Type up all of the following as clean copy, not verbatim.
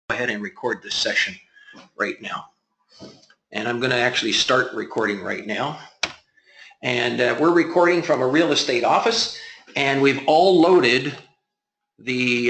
Ahead and record this session right now. And I'm going to actually start recording right now. And we're recording from a real estate office, and we've all loaded the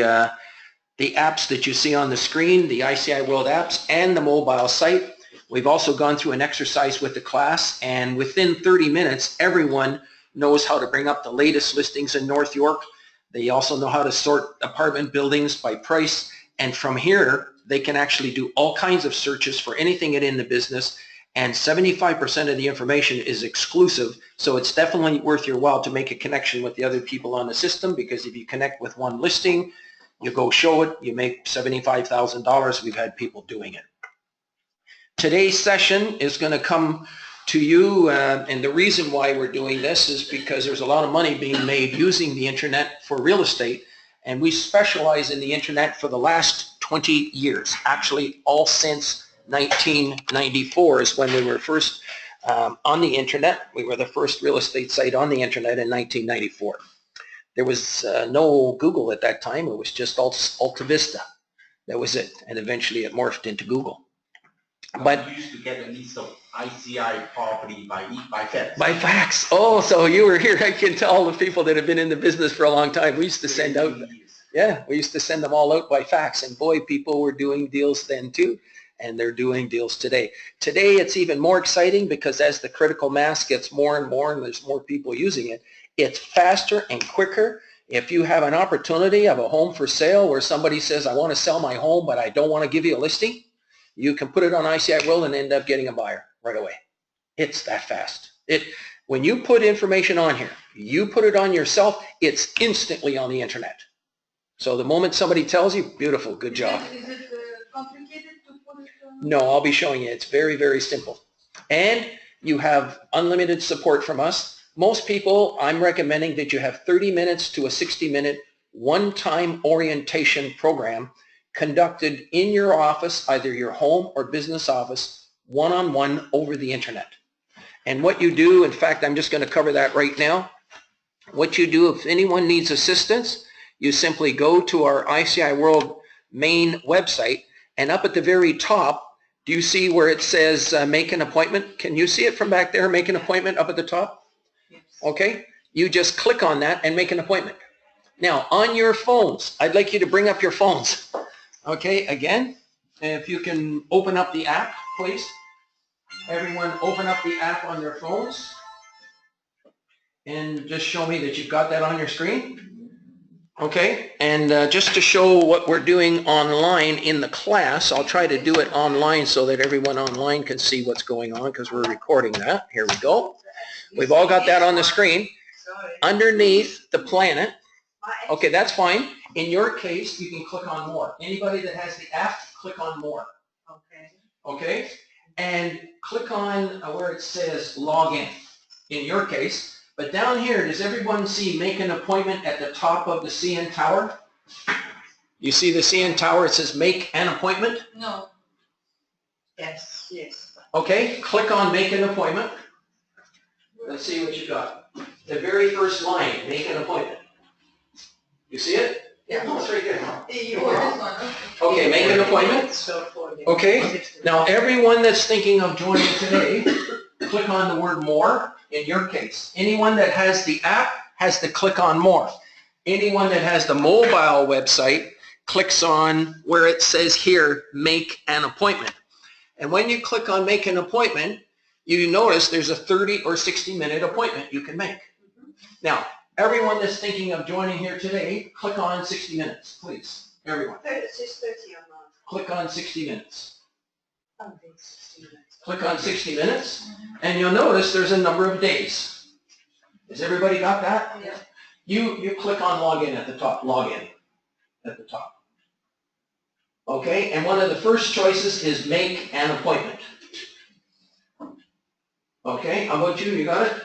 apps that you see on the screen, the ICI World apps and the mobile site. We've also gone through an exercise with the class, and within 30 minutes, everyone knows how to bring up the latest listings in North York. They also know how to sort apartment buildings by price. And from here, they can actually do all kinds of searches for anything in the business. And 75% of the information is exclusive. So it's definitely worth your while to make a connection with the other people on the system, because if you connect with one listing, you go show it, you make $75,000. We've had people doing it. Today's session is going to come to you, and the reason why we're doing this is because there's a lot of money being made using the internet for real estate, and we specialize in the internet for the last 20 years. Actually, all since 1994 is when we were first on the internet. We were the first real estate site on the internet in 1994. There was no Google at that time. It was just Alta Vista. That was it, and eventually it morphed into Google. But you used to get a list of ICI property by fax. By fax. Oh, so you were here. I can tell the people that have been in the business for a long time. We used to send out, yeah, we used to send them all out by fax. And boy, people were doing deals then too. And they're doing deals today. Today, it's even more exciting because as the critical mass gets more and more and there's more people using it, it's faster and quicker. If you have an opportunity of a home for sale where somebody says, I want to sell my home, but I don't want to give you a listing, you can put it on ICI World and end up getting a buyer right away. It's that fast. When you put information on here, you put it on yourself, it's instantly on the internet. So the moment somebody tells you, beautiful, good job. Is it complicated to put it on? No, I'll be showing you. It's very, very simple. And you have unlimited support from us. Most people, I'm recommending that you have 30 minutes to a 60-minute one-time orientation program conducted in your office, either your home or business office, one-on-one over the internet. And what you do, in fact, I'm just going to cover that right now. What you do, if anyone needs assistance, you simply go to our ICI World main website, and up at the very top, do you see where it says make an appointment? Can you see it from back there, make an appointment up at the top? Yes. Okay, you just click on that and make an appointment. Now, on your phones, I'd like you to bring up your phones. Okay, again, if you can open up the app, please. Everyone open up the app on their phones and just show me that you've got that on your screen. Okay, and just to show what we're doing online in the class, I'll try to do it online so that everyone online can see what's going on because we're recording that. Here we go. We've all got that on the screen. Underneath the planet, okay, that's fine. In your case, you can click on more. Anybody that has the app, click on more. Okay. Okay? And click on where it says log in your case. But down here, does everyone see make an appointment at the top of the CN Tower? You see the CN Tower, it says make an appointment? No. Yes, yes. Okay, click on make an appointment. Let's see what you got. The very first line, make an appointment. You see it? Yeah, no, it's right there. Okay, make an appointment. Okay, now everyone that's thinking of joining today, click on the word more in your case. Anyone that has the app has to click on more. Anyone that has the mobile website clicks on where it says here, make an appointment. And when you click on make an appointment, you notice there's a 30 or 60-minute appointment you can make. Now, everyone that's thinking of joining here today, click on 60 minutes, please. Everyone. It says 30 or not. Click on 60 minutes. Oh, it's 60 minutes. Click on 60 minutes, and you'll notice there's a number of days. Has everybody got that? Yeah. You click on login at the top, login at the top. Okay, and one of the first choices is make an appointment. Okay, how about you? You got it?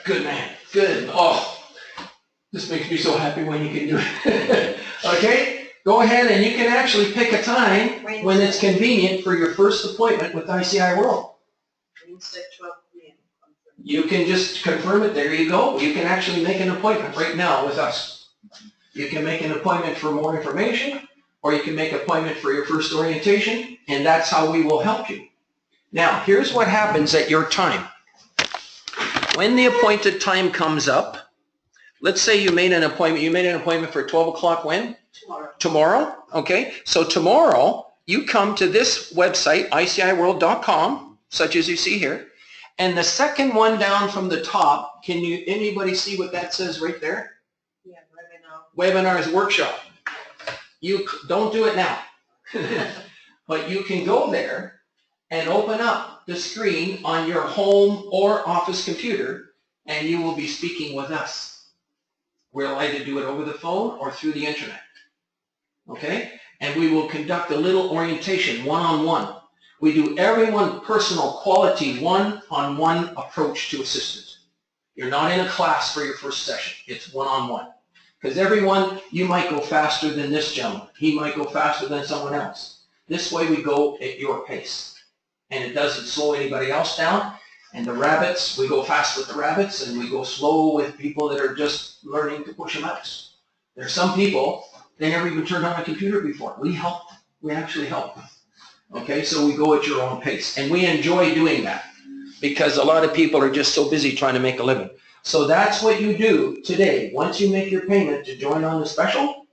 Good man. Good. Oh, this makes me so happy when you can do it. Okay, go ahead and you can actually pick a time when it's convenient for your first appointment with ICI World. Wednesday, 12 p.m. You can just confirm it. There you go. You can actually make an appointment right now with us. You can make an appointment for more information, or you can make an appointment for your first orientation, and that's how we will help you. Now, here's what happens at your time. When the appointed time comes up, let's say you made an appointment for 12 o'clock when? Tomorrow. Tomorrow, okay? So tomorrow, you come to this website, iciworld.com, such as you see here, and the second one down from the top, anybody see what that says right there? Yeah, webinar. Webinars workshop. You don't do it now, but you can go there and open up the screen on your home or office computer, and you will be speaking with us. We'll either do it over the phone or through the internet, okay? And we will conduct a little orientation one-on-one. We do everyone personal quality one-on-one approach to assistance. You're not in a class for your first session. It's one-on-one. Because everyone, you might go faster than this gentleman. He might go faster than someone else. This way we go at your pace. And it doesn't slow anybody else down. And the rabbits, we go fast with the rabbits, and we go slow with people that are just learning to push a mouse. There's some people, they never even turned on a computer before. We help them. We actually help them. Okay, so we go at your own pace. And we enjoy doing that because a lot of people are just so busy trying to make a living. So that's what you do today. Once you make your payment to join on the special,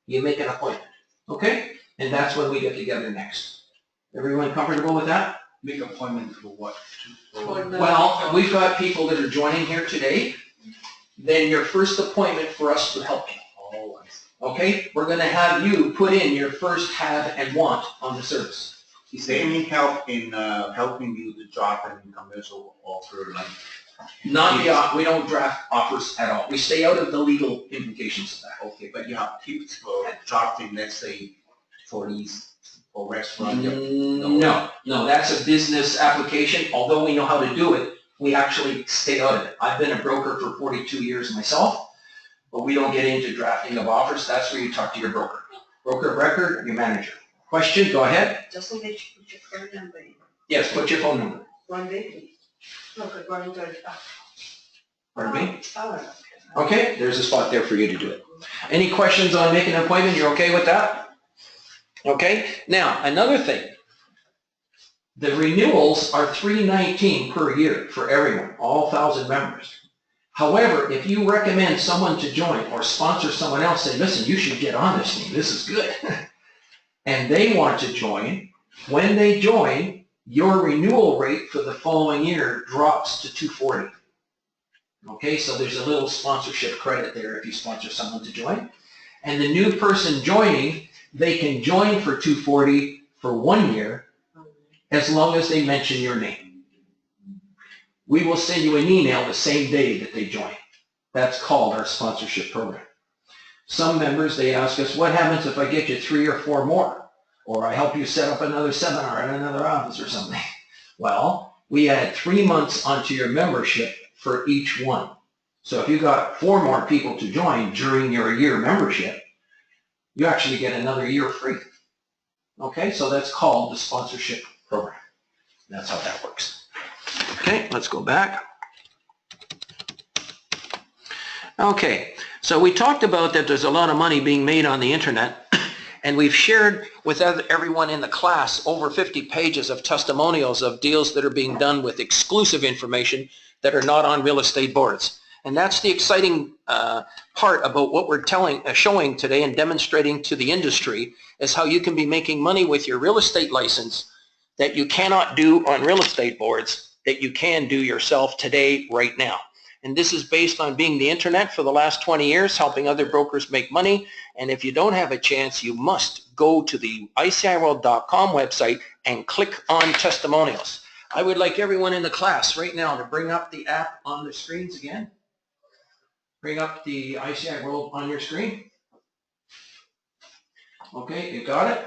you make an appointment. Okay? And that's when we get together next. Everyone comfortable with that? Make appointment for what? Well, we've got people that are joining here today. Then your first appointment for us to help you. Oh, I see. Okay? We're going to have you put in your first have and want on the service. Is there any help in helping you to draft an commercial offer? Like, We don't draft offers at all. We stay out of the legal implications of that. okay, but you have tips for drafting, let's say, for restaurant? No, that's a business application. Although we know how to do it, we actually stay out of it. I've been a broker for 42 years myself, but we don't get into drafting of offers. That's where you talk to your broker. Broker of record, your manager. Question, go ahead. Just in case you put your phone number in. Yes, what's your phone number? One day, please. Okay, one day. Pardon me? Oh. Okay, there's a spot there for you to do it. Any questions on making an appointment? You're okay with that? Okay, now another thing. The renewals are $319 per year for everyone, all 1,000 members. However, if you recommend someone to join or sponsor someone else, say, listen, you should get on this thing, this is good. And they want to join, when they join, your renewal rate for the following year drops to $240. Okay, so there's a little sponsorship credit there if you sponsor someone to join. And the new person joining, they can join for $240 for 1 year, as long as they mention your name. We will send you an email the same day that they join. That's called our sponsorship program. Some members, they ask us, what happens if I get you 3 or 4 more? Or I help you set up another seminar in another office or something. Well, we add 3 months onto your membership for each one. So if you got 4 more people to join during your year membership, you actually get another year free. Okay, so that's called the sponsorship program. That's how that works. Okay, let's go back. Okay, so we talked about that there's a lot of money being made on the internet, and we've shared with everyone in the class over 50 pages of testimonials of deals that are being done with exclusive information that are not on real estate boards. And that's the exciting part about what we're showing today and demonstrating to the industry is how you can be making money with your real estate license that you cannot do on real estate boards that you can do yourself today, right now. And this is based on being the internet for the last 20 years, helping other brokers make money. And if you don't have a chance, you must go to the iciworld.com website and click on testimonials. I would like everyone in the class right now to bring up the app on the screens again. Bring up the ICI World on your screen. Okay, you got it?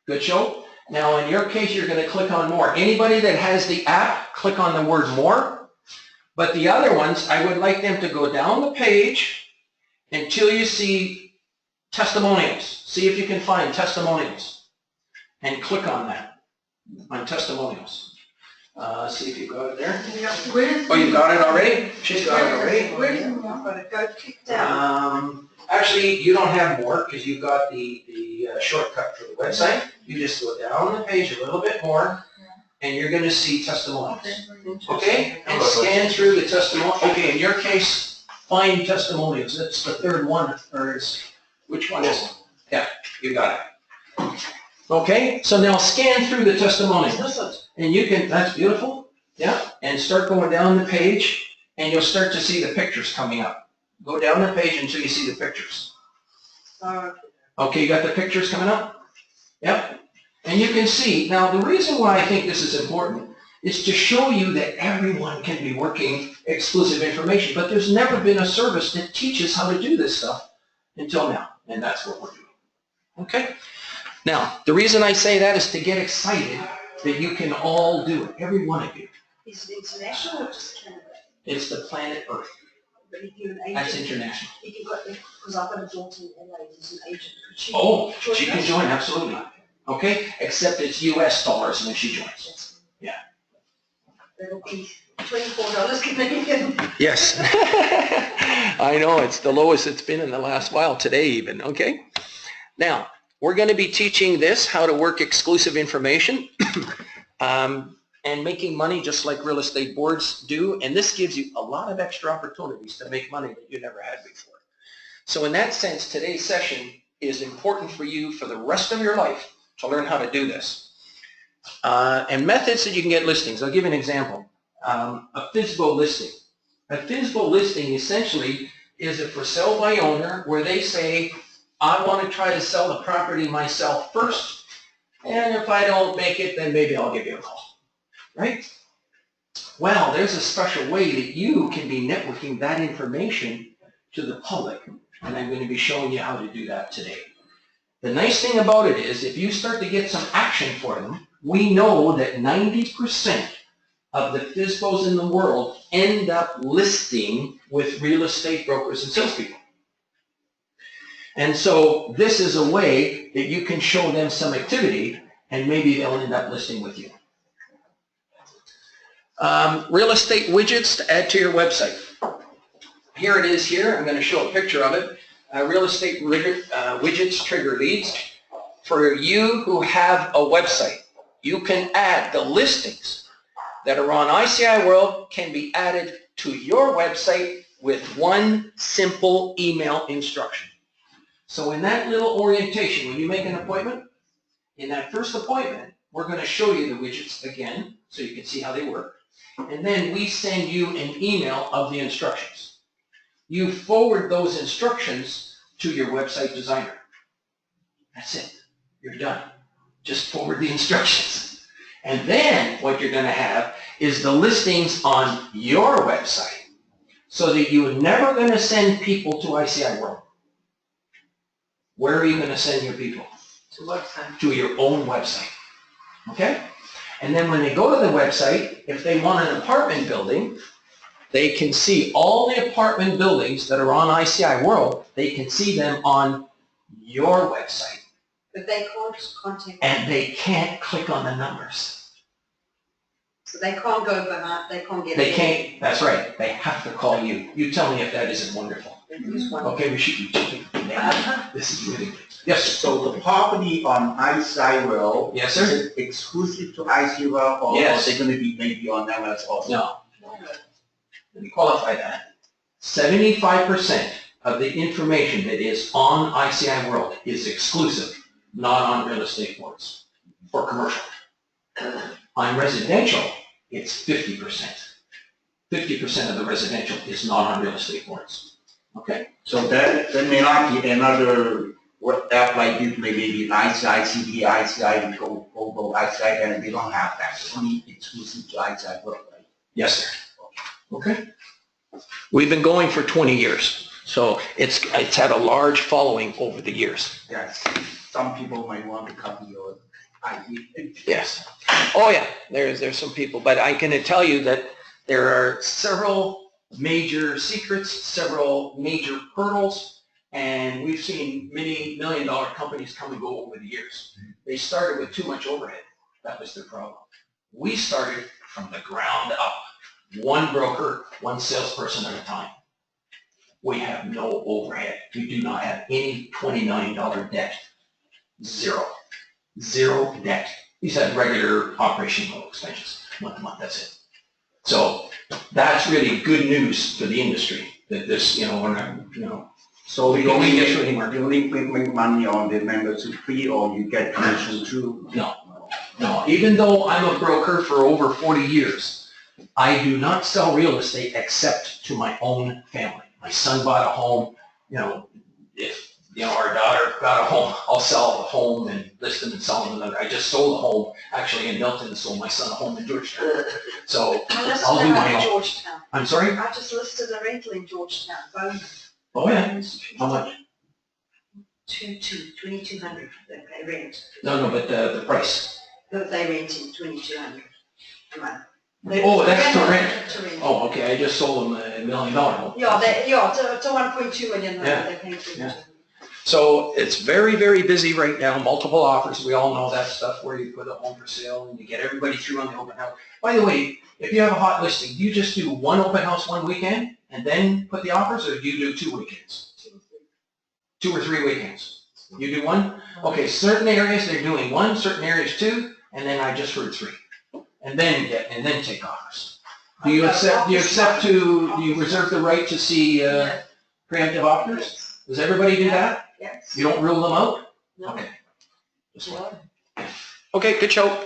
Good show. Now in your case, you're going to click on more. Anybody that has the app, click on the word more. But the other ones, I would like them to go down the page until you see testimonials. See if you can find testimonials. And click on that, on testimonials. See if you got it there. Where's Oh, you got it already? She's got it already. Where's the more? Got it. Go click down. Actually, you don't have more because you've got the shortcut for the website. You just go down the page a little bit more and you're going to see testimonials. Okay? And scan through the testimonials. Okay, in your case, find testimonials. That's the third one. Or is, which one is it? Yeah, you got it. Okay, so now scan through the testimonials. And you can, that's beautiful. Yeah, and start going down the page and you'll start to see the pictures coming up. Go down the page until you see the pictures. Okay, you got the pictures coming up? Yep. And you can see, now the reason why I think this is important is to show you that everyone can be working exclusive information, but there's never been a service that teaches how to do this stuff until now, and that's what we're doing. Okay? Now, the reason I say that is to get excited that you can all do it, every one of you. Is it international or just Canada? It's the planet Earth. But if you're an agent, That's international. if you've got, because I've got a daughter in LA who's an agent. Could She can join, absolutely. Okay, except it's US dollars when she joins. Yeah. That'll be $24 Canadian. Yes. I know, it's the lowest it's been in the last while, today even, okay? Now, we're going to be teaching this, how to work exclusive information and making money just like real estate boards do. And this gives you a lot of extra opportunities to make money that you never had before. So in that sense, today's session is important for you for the rest of your life to learn how to do this. And methods that you can get listings. I'll give you an example. A FSBO listing. A FSBO listing essentially is a for sale by owner where they say, I want to try to sell the property myself first, and if I don't make it, then maybe I'll give you a call, right? Well, there's a special way that you can be networking that information to the public, and I'm going to be showing you how to do that today. The nice thing about it is if you start to get some action for them, we know that 90% of the FSBOs in the world end up listing with real estate brokers and salespeople. And so this is a way that you can show them some activity and maybe they'll end up listing with you. Real estate widgets to add to your website. Here it is here. I'm going to show a picture of it. Real estate widgets trigger leads. For you who have a website, you can add the listings that are on ICI World can be added to your website with one simple email instruction. So in that little orientation, when you make an appointment, in that first appointment, we're going to show you the widgets again so you can see how they work. And then we send you an email of the instructions. You forward those instructions to your website designer. That's it. You're done. Just forward the instructions. And then what you're going to have is the listings on your website so that you're never going to send people to ICI World. Where are you going to send your people? To website. To your own website. Okay? And then when they go to the website, if they want an apartment building, they can see all the apartment buildings that are on ICI World. They can see them on your website. But they can't contact. And they can't click on the numbers. So they can't go behind, they can't get. They can't, that's right. They have to call you. You tell me if that isn't wonderful. Okay, we should be checking. This is really good. Yes, sir. So the property on ICI World, Yes, sir. is it exclusive to ICI World, or Yes. are they going to be maybe on MLS also? No. Let me qualify that. 75% of the information that is on ICI World is exclusive, not on real estate boards or commercial. On residential, it's 50%. 50% of the residential is not on real estate boards. Okay? So that may not be another app like this, maybe ICI, CD, ICI, Go, ICI, and they don't have that. It's only exclusive to ICI World, right? Yes, sir. Okay. We've been going for 20 years, so it's had a large following over the years. Yes. Some people might want to copy your ID. Yes. Oh yeah, there's some people, but I can tell you that there are several major secrets, several major hurdles, and we've seen many million-dollar companies come and go over the years. They started with too much overhead. That was their problem. We started from the ground up. One broker, one salesperson at a time. We have no overhead. We do not have any $20 million debt. Zero. Zero debt. These have regular operational expenses, month to month, that's it. So that's really good news for the industry, that this, we're not, So we you only can't get through anymore. make money on the membership fee, or you get commission too? No, even though I'm a broker for over 40 years, I do not sell real estate except to my own family. My son bought a home, if our daughter got a home, I'll sell the home and list them and sell them. I just sold a home actually in Milton and sold my son a home in Georgetown. So I'll do my own. Georgetown. I'm sorry? I just listed a rental in Georgetown, bonus. Oh yeah? How much? 2,200 they rent. No, but the price. But they renting 2,200 a month. Oh, that's to rent. To rent. Oh, okay, I just sold them a $1 million home. To 1.2 million Yeah. they're paying for Yeah. So it's very, very busy right now, multiple offers, we all know that stuff where you put a home for sale and you get everybody through on the open house. By the way, if you have a hot listing, do you just do one open house one weekend and then put the offers, or do you do 2 weekends? 2 or 3 weekends? You do one? Okay, certain areas they're doing one, certain areas 2, and then I just heard 3. And then take offers. Do you reserve the right to see preemptive offers? Does everybody do that? Yes. You don't rule them out? No. Okay. Just one. Okay, good show.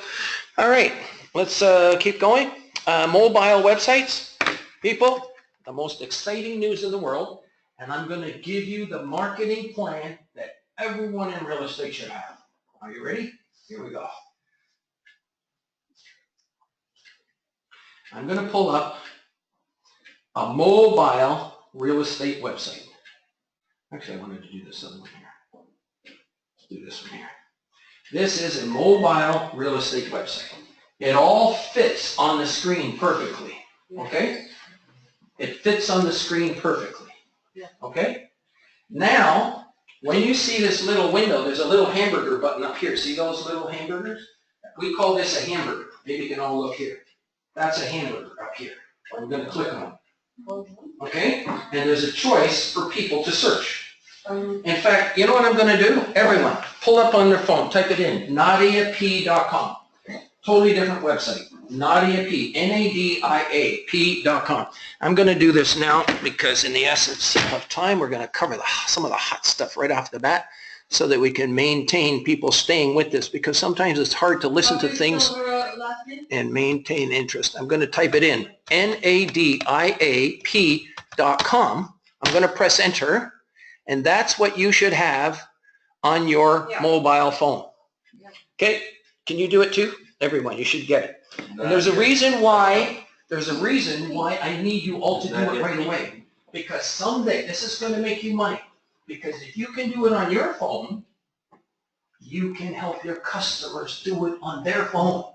All right, let's keep going. Mobile websites, people, the most exciting news in the world, and I'm going to give you the marketing plan that everyone in real estate should have. Are you ready? Here we go. I'm going to pull up a mobile real estate website. Actually, I wanted to do this other one here. Let's do this one here. This is a mobile real estate website. It all fits on the screen perfectly, okay? It fits on the screen perfectly, okay? Now, when you see this little window, there's a little hamburger button up here. See those little hamburgers? We call this a hamburger. Maybe you can all look here. That's a hamburger up here. I'm going to click on it. Okay? And there's a choice for people to search. In fact, you know what I'm going to do? Everyone, pull up on their phone, type it in, nadiap.com. Totally different website. Nadia P, Nadiap.com. I'm going to do this now because in the essence of time, we're going to cover some of the hot stuff right off the bat so that we can maintain people staying with this, because sometimes it's hard to listen to things and maintain interest. I'm going to type it in, Nadiap.com. I'm going to press enter, and that's what you should have on your mobile phone. Okay, can you do it too? Everyone, you should get it. And there's a reason why I need you all to do it right away. Because someday this is going to make you money. Because if you can do it on your phone, you can help your customers do it on their phone.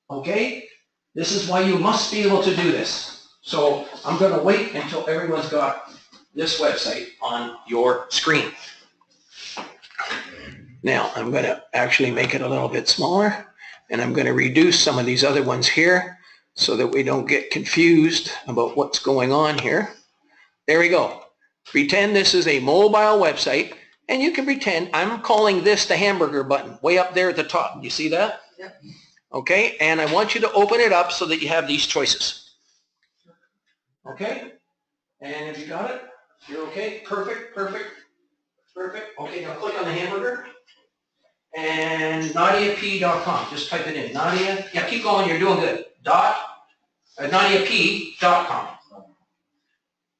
Okay? This is why you must be able to do this. So I'm going to wait until everyone's got this website on your screen. Now I'm going to actually make it a little bit smaller, and I'm going to reduce some of these other ones here so that we don't get confused about what's going on here. There we go. Pretend this is a mobile website, and you can pretend I'm calling this the hamburger button way up there at the top. You see that? Yep. Okay, and I want you to open it up so that you have these choices. Okay? And if you got it, you're okay. Perfect, perfect, perfect. Okay, now click on the hamburger. And NadiaP.com. Just type it in. Nadia, yeah, keep going. You're doing good. NadiaP.com.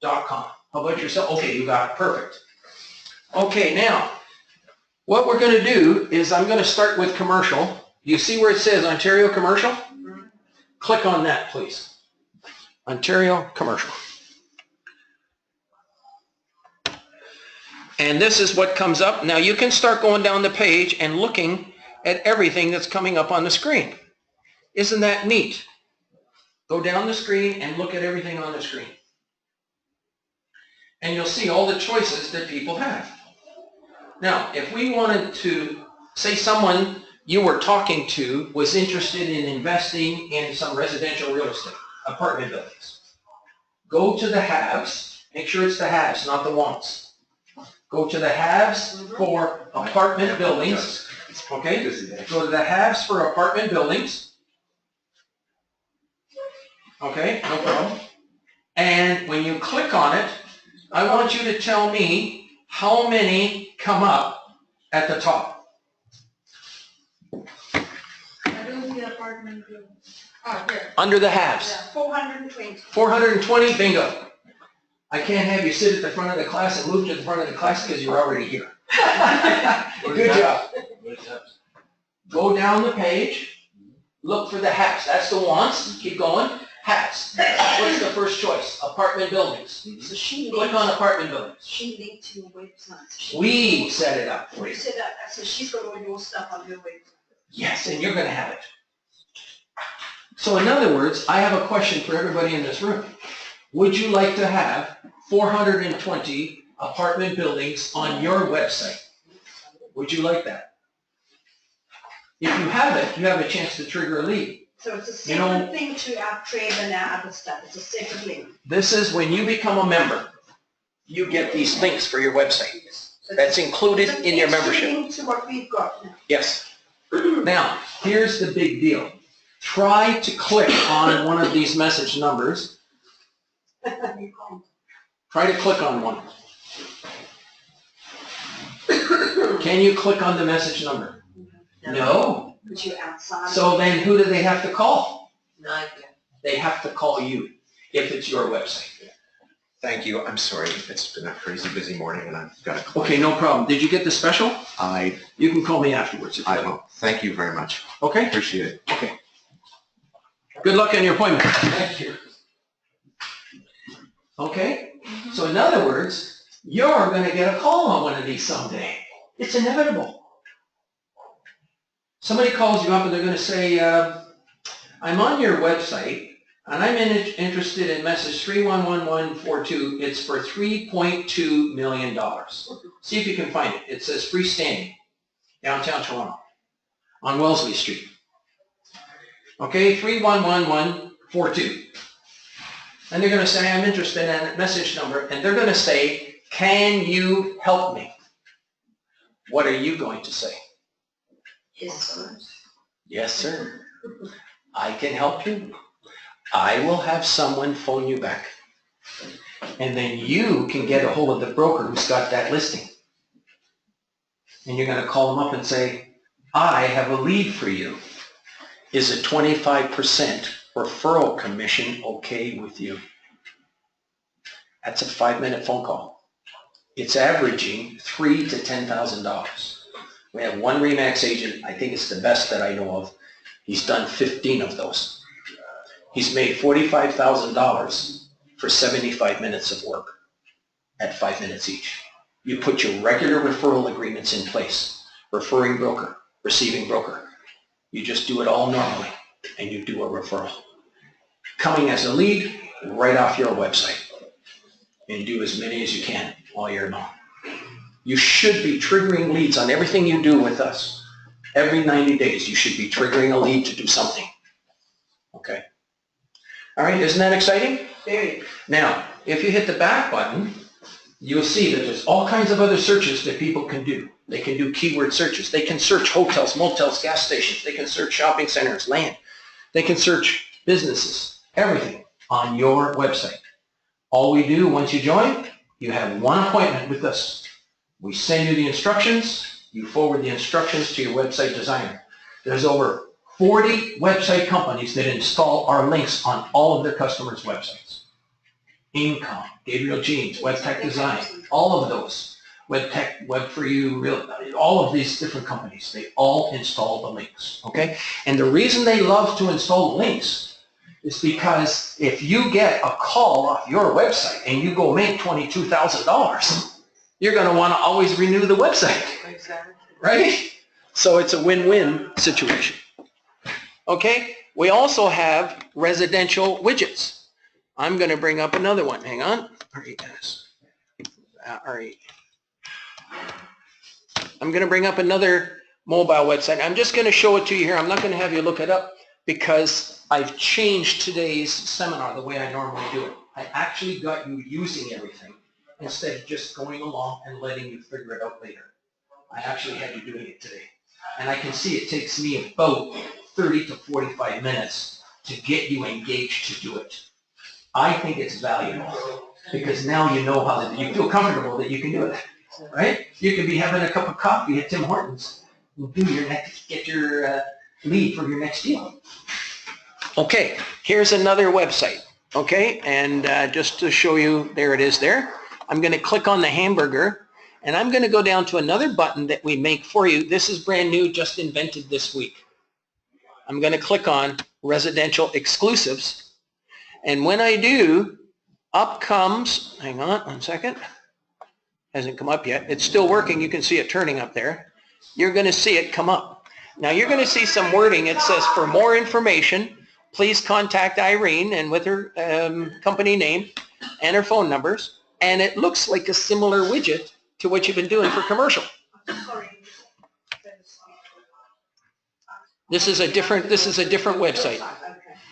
.com. How about yourself? Okay, you got it. Perfect. Okay, now, what we're going to do is I'm going to start with commercial. You see where it says Ontario Commercial? Click on that, please. Ontario Commercial. And this is what comes up. Now you can start going down the page and looking at everything that's coming up on the screen. Isn't that neat? Go down the screen and look at everything on the screen. And you'll see all the choices that people have. Now, if we wanted to, say someone you were talking to was interested in investing in some residential real estate, apartment buildings. Go to the haves, make sure it's the haves, not the wants. Go to the haves for apartment buildings, okay? Go to the haves for apartment buildings. Okay, no problem. And when you click on it, I want you to tell me how many come up at the top. I don't see apartment building. Oh, here. Under the haves. Yeah, 420. 420, bingo. I can't have you sit at the front of the class and move to the front of the class because you're already here. Good job. Go down the page, look for the haves. That's the wants. Keep going. Haves. What's the first choice? Apartment buildings. So she Click linked, on apartment buildings. she linked to your website. We set it up for You you. said that, so she's got all your stuff on your website. Yes, and you're going to have it. So in other words, I have a question for everybody in this room. Would you like to have 420 apartment buildings on your website? Would you like that? If you have it, you have a chance to trigger a lead. So it's a You know- separate thing to our trade and our other stuff. It's a separate link. This is when you become a member, you get these links for your website. So That's included it's an in your extra membership. link to what we've got now. Yes. Now, here's the big deal. Try to click on one of these message numbers. You can't. Try to click on one. Can you click on the message number? No. Because you're outside. So then who do they have to call? Not They have to call you if it's your website. Thank you. I'm sorry. It's been a crazy busy morning and I've got a client. Okay, no problem. Did you get the special? I You can call me afterwards if you like. will. Thank you very much. Okay? Appreciate it. Okay. Good luck on your appointment. Thank you. Okay? So in other words, you're going to get a call on one of these someday. It's inevitable. Somebody calls you up and they're going to say, I'm on your website and I'm interested in message 311142. It's for $3.2 million. See if you can find it. It says freestanding, downtown Toronto, on Wellesley Street. Okay, 311142. And they're going to say, I'm interested in that message number. And they're going to say, can you help me? What are you going to say? Yes, sir. Yes, sir. I can help you. I will have someone phone you back. And then you can get a hold of the broker who's got that listing. And you're going to call them up and say, I have a lead for you. Is a 25% referral commission okay with you? That's a 5-minute phone call. It's averaging $3,000 to $10,000. We have one RE/MAX agent, I think it's the best that I know of. He's done 15 of those. He's made $45,000 for 75 minutes of work at 5 minutes each. You put your regular referral agreements in place. Referring broker, receiving broker. You just do it all normally and you do a referral. Coming as a lead right off your website. And do as many as you can all year long. You should be triggering leads on everything you do with us. Every 90 days, you should be triggering a lead to do something. Okay? All right, isn't that exciting? Very. Now, if you hit the back button, you'll see that there's all kinds of other searches that people can do. They can do keyword searches. They can search hotels, motels, gas stations. They can search shopping centers, land. They can search businesses, everything on your website. All we do once you join, you have one appointment with us. We send you the instructions. You forward the instructions to your website designer. There's over 40 website companies that install our links on all of their customers' websites. Income, Gabriel Jeans, WebTech Design, all of those. WebTech, Web4You, all of these different companies, they all install the links, okay? And the reason they love to install the links is because if you get a call off your website and you go make $22,000, you're going to want to always renew the website, Exactly. right? So it's a win-win situation. Okay, we also have residential widgets. I'm going to bring up another one. Hang on. All right, guys. All right. I'm going to bring up another mobile website. I'm just going to show it to you here. I'm not going to have you look it up because I've changed today's seminar the way I normally do it. I actually got you using everything instead of just going along and letting you figure it out later. I actually had you doing it today. And I can see it takes me about 30 to 45 minutes to get you engaged to do it. I think it's valuable because now you know how to, you feel comfortable that you can do it, right? You could be having a cup of coffee at Tim Hortons and do your next, get your lead for your next deal. Okay, here's another website, okay? And just to show you, there it is there. I'm going to click on the hamburger and I'm going to go down to another button that we make for you. This is brand new, just invented this week. I'm going to click on residential exclusives. And when I do, up comes, hang on one second, hasn't come up yet. It's still working. You can see it turning up there. You're going to see it come up. Now you're going to see some wording. It says, for more information, please contact Irene, and with her company name and her phone numbers. And it looks like a similar widget to what you've been doing for commercial. This is a different website.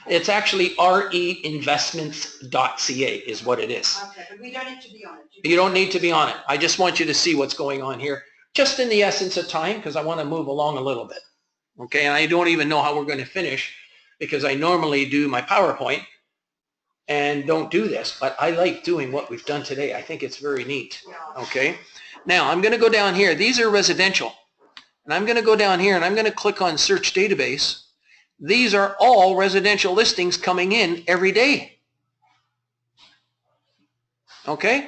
It's actually reinvestments.ca is what it is. Okay, but we don't need to be on it. You don't need to be on it. I just want you to see what's going on here, just in the essence of time, because I want to move along a little bit. Okay, and I don't even know how we're going to finish, because I normally do my PowerPoint and don't do this, but I like doing what we've done today. I think it's very neat. Okay, now I'm going to go down here. These are residential. And I'm going to go down here and I'm going to click on search database. These are all residential listings coming in every day. Okay?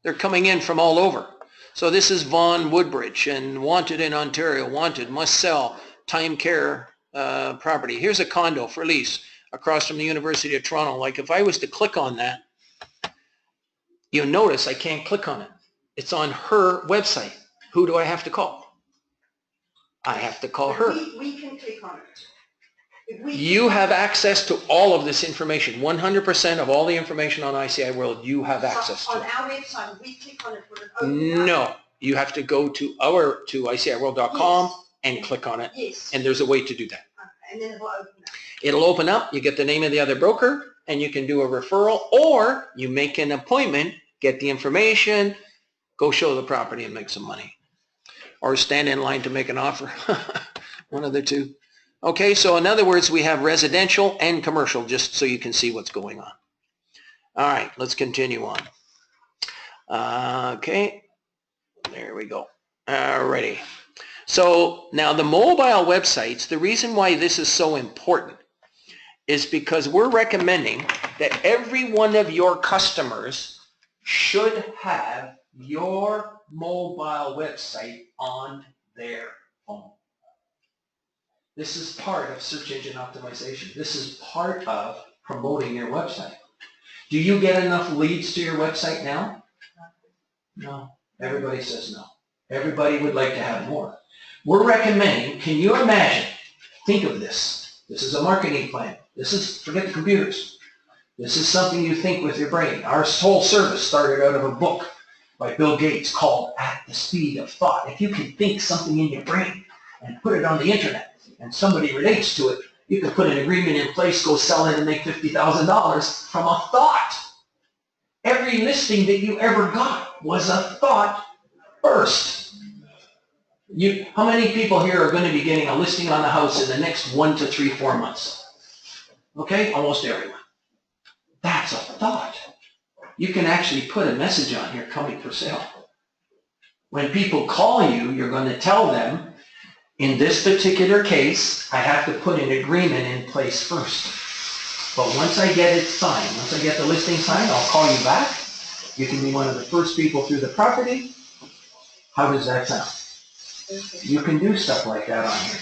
They're coming in from all over. So this is Vaughan Woodbridge and wanted in Ontario, wanted, must sell, time care property. Here's a condo for lease across from the University of Toronto. Like if I was to click on that, you'll notice I can't click on it. It's on her website. Who do I have to call? I have to call her. We can click on it. You have access to all of this information. 100% of all the information on ICI World, you have access On to. our website, we click on it, will it open up? No, you have to go to ICIworld.com Yes. and click on it. Yes. And there's a way to do that. Okay, and then it will open up. It'll open up, you get the name of the other broker, and you can do a referral, or you make an appointment, get the information, go show the property and make some money. Or stand in line to make an offer. One of the two. Okay, so in other words, we have residential and commercial, just so you can see what's going on. All right, let's continue on. Okay, there we go. Alrighty. So now the mobile websites, the reason why this is so important is because we're recommending that every one of your customers should have your mobile website on their phone. This is part of search engine optimization. This is part of promoting your website. Do you get enough leads to your website now? No. Everybody says no. Everybody would like to have more. We're recommending, can you imagine, think of this. This is a marketing plan. This is, forget the computers. This is something you think with your brain. Our whole service started out of a book by Bill Gates called At the Speed of Thought. If you can think something in your brain and put it on the internet and somebody relates to it, you can put an agreement in place, go sell it and make $50,000 from a thought. Every listing that you ever got was a thought first. How many people here are going to be getting a listing on the house in the next 1 to 3, 4 months? Okay, almost everyone. That's a thought. You can actually put a message on here, coming for sale. When people call you, you're going to tell them, in this particular case, I have to put an agreement in place first. But once I get it signed, once I get the listing signed, I'll call you back. You can be one of the first people through the property. How does that sound? You can do stuff like that on here.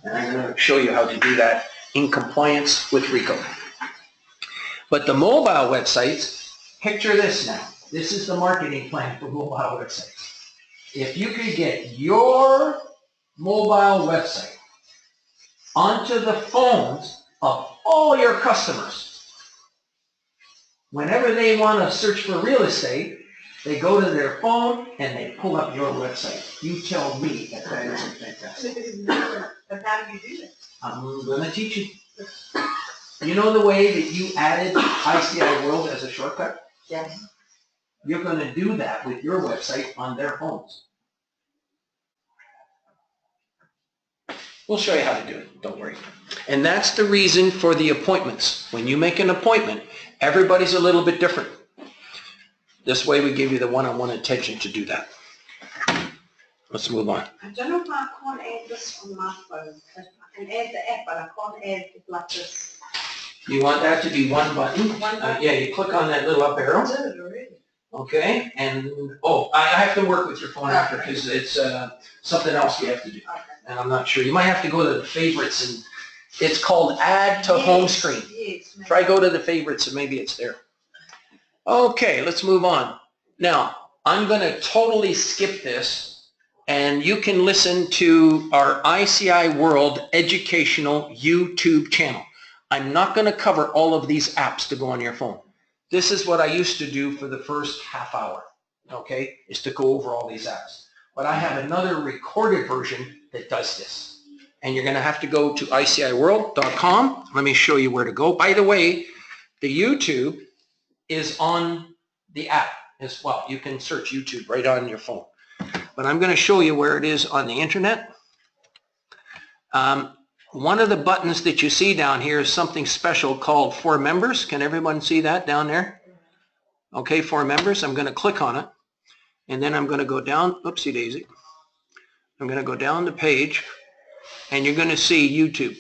And I'm going to show you how to do that in compliance with RICO. But the mobile websites, picture this now. This is the marketing plan for mobile websites. If you could get your mobile website onto the phones of all your customers, whenever they want to search for real estate, They go to their phone and they pull up your website. You tell me if that isn't fantastic. But how do you do that? I'm gonna teach you. You know the way that you added ICI World as a shortcut? Yes. You're gonna do that with your website on their phones. We'll show you how to do it, don't worry. And that's the reason for the appointments. When you make an appointment, everybody's a little bit different. This way we give you the one-on-one attention to do that. Let's move on. I don't know if I can't add this on my phone. I can add the app, but I can't add it like this. You want that to be one button? One button? Yeah, you click on that little up arrow. I did it already. Okay, and, oh, I have to work with your phone after because it's something else you have to do. Okay. And I'm not sure. You might have to go to the favorites and it's called add to home screen. Yes. Try go to the favorites and maybe it's there. Okay, let's move on. Now, I'm going to totally skip this and you can listen to our ICI World educational YouTube channel. I'm not going to cover all of these apps to go on your phone. This is what I used to do for the first half hour, okay, is to go over all these apps. But I have another recorded version that does this. And you're going to have to go to iciworld.com. Let me show you where to go. By the way, the YouTube is on the app as well. You can search YouTube right on your phone. But I'm going to show you where it is on the internet. One of the buttons that you see down here is something special called For Members. Can everyone see that down there? Okay, For Members. I'm going to click on it. And then I'm going to go down. Oopsie daisy. I'm going to go down the page. And you're going to see YouTube,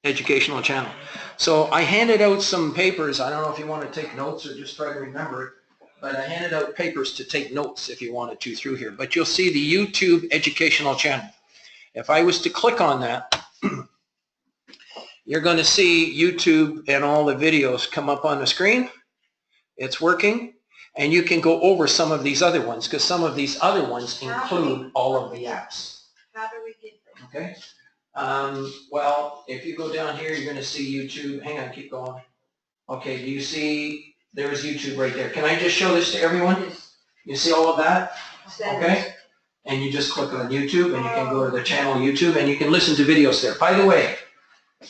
educational channel. So I handed out some papers. I don't know if you want to take notes or just try to remember it. But I handed out papers to take notes if you wanted to through here. But you'll see the YouTube educational channel. If I was to click on that, you're going to see YouTube and all the videos come up on the screen. It's working. And you can go over some of these other ones because some of these other ones include all of the apps. How do we get there? Okay. Well, if you go down here, you're going to see YouTube. Hang on, keep going. Okay, do you see, there's YouTube right there. Can I just show this to everyone? You see all of that? Okay. And you just click on YouTube and you can go to the channel YouTube and you can listen to videos there. By the way,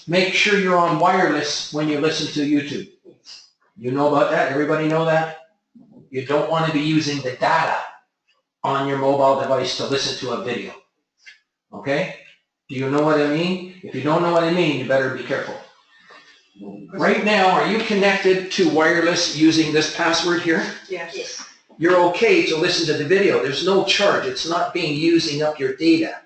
make sure you're on wireless when you listen to YouTube. You know about that? Everybody know that? You don't want to be using the data on your mobile device to listen to a video. Okay? Do you know what I mean? If you don't know what I mean, you better be careful. Right now, are you connected to wireless using this password here? Yes. You're okay to listen to the video. There's no charge. It's not being using up your data.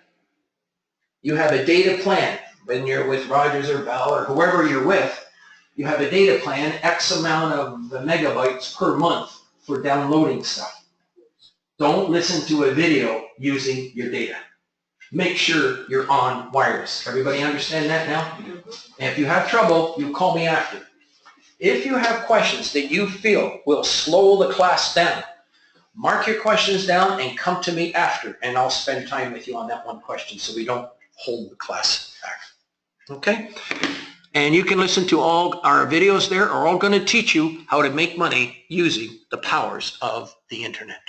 You have a data plan. When you're with Rogers or Bell or whoever you're with, you have a data plan, X amount of megabytes per month for downloading stuff. Don't listen to a video using your data. Make sure you're on wireless. Everybody understand that now? And if you have trouble, you call me after. If you have questions that you feel will slow the class down, mark your questions down and come to me after, and I'll spend time with you on that one question so we don't hold the class back. Okay? And you can listen to all our videos there. Are all going to teach you how to make money using the powers of the internet.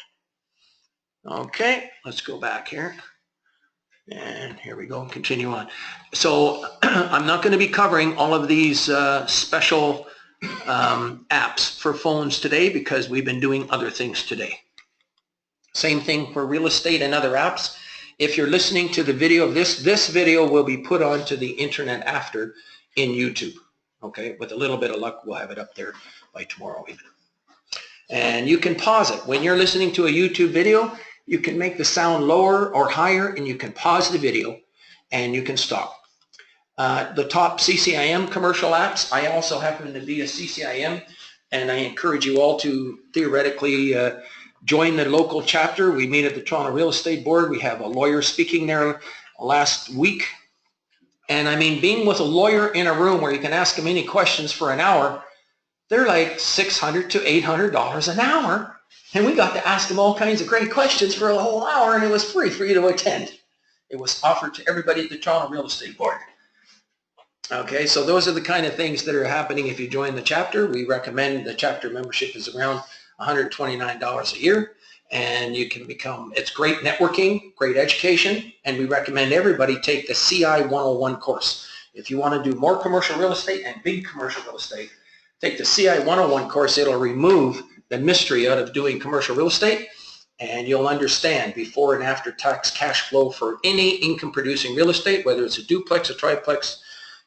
Okay, let's go back here. And here we go, continue on. So I'm not going to be covering all of these special apps for phones today because we've been doing other things today. Same thing for real estate and other apps. If you're listening to the video of this video will be put onto the internet after in YouTube. Okay, with a little bit of luck, we'll have it up there by tomorrow even. And you can pause it. When you're listening to a YouTube video, you can make the sound lower or higher, and you can pause the video, and you can stop. The top CCIM commercial apps, I also happen to be a CCIM, and I encourage you all to theoretically join the local chapter. We meet at the Toronto Real Estate Board. We have a lawyer speaking there last week. And I mean, being with a lawyer in a room where you can ask them any questions for an hour, they're like $600 to $800 an hour. And we got to ask them all kinds of great questions for a whole hour, and it was free for you to attend. It was offered to everybody at the Toronto Real Estate Board. Okay, so those are the kind of things that are happening if you join the chapter. We recommend the chapter membership is around $129 a year. and you can become, it's great networking, great education, and we recommend everybody take the CI 101 course. If you want to do more commercial real estate and big commercial real estate, take the CI 101 course. It'll remove the mystery out of doing commercial real estate, and you'll understand before and after tax cash flow for any income producing real estate, whether it's a duplex, a triplex,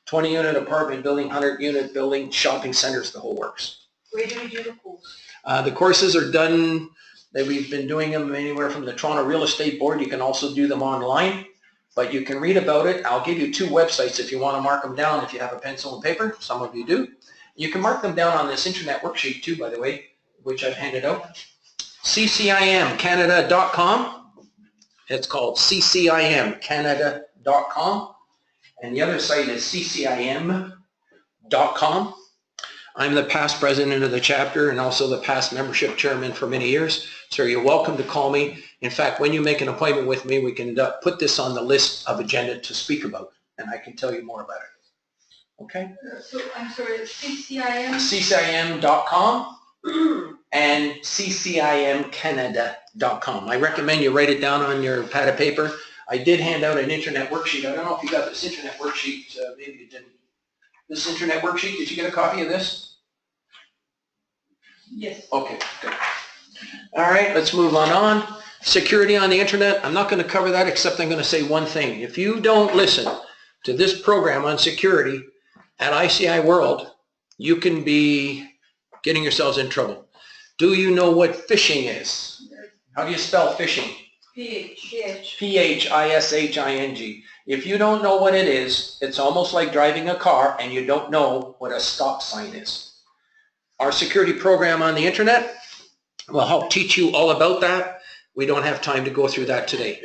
20 unit apartment building, 100 unit building, shopping centers, the whole works. Where do we do the course? The courses are done, we've been doing them anywhere from the Toronto Real Estate Board. You can also do them online, but you can read about it. I'll give you 2 websites if you want to mark them down, if you have a pencil and paper. Some of you do. You can mark them down on this internet worksheet too, by the way, which I've handed out. CCIMcanada.com. It's called CCIMcanada.com. And the other site is CCIM.com. I'm the past president of the chapter and also the past membership chairman for many years. So you're welcome to call me. In fact, when you make an appointment with me, we can put this on the list of agenda to speak about, and I can tell you more about it. Okay? So, I'm sorry, CCIM? CCIM.com and CCIMcanada.com. I recommend you write it down on your pad of paper. I did hand out an internet worksheet. I don't know if you got this internet worksheet. Maybe you didn't. This internet worksheet, did you get a copy of this? Yes. Okay, good. All right, let's move on. Security on the internet. I'm not going to cover that, except I'm going to say one thing. If you don't listen to this program on security at ICI World, you can be getting yourselves in trouble. Do you know what phishing is? How do you spell phishing? PH. Phishing. If you don't know what it is, it's almost like driving a car and you don't know what a stop sign is. Our security program on the internet will help teach you all about that. We don't have time to go through that today.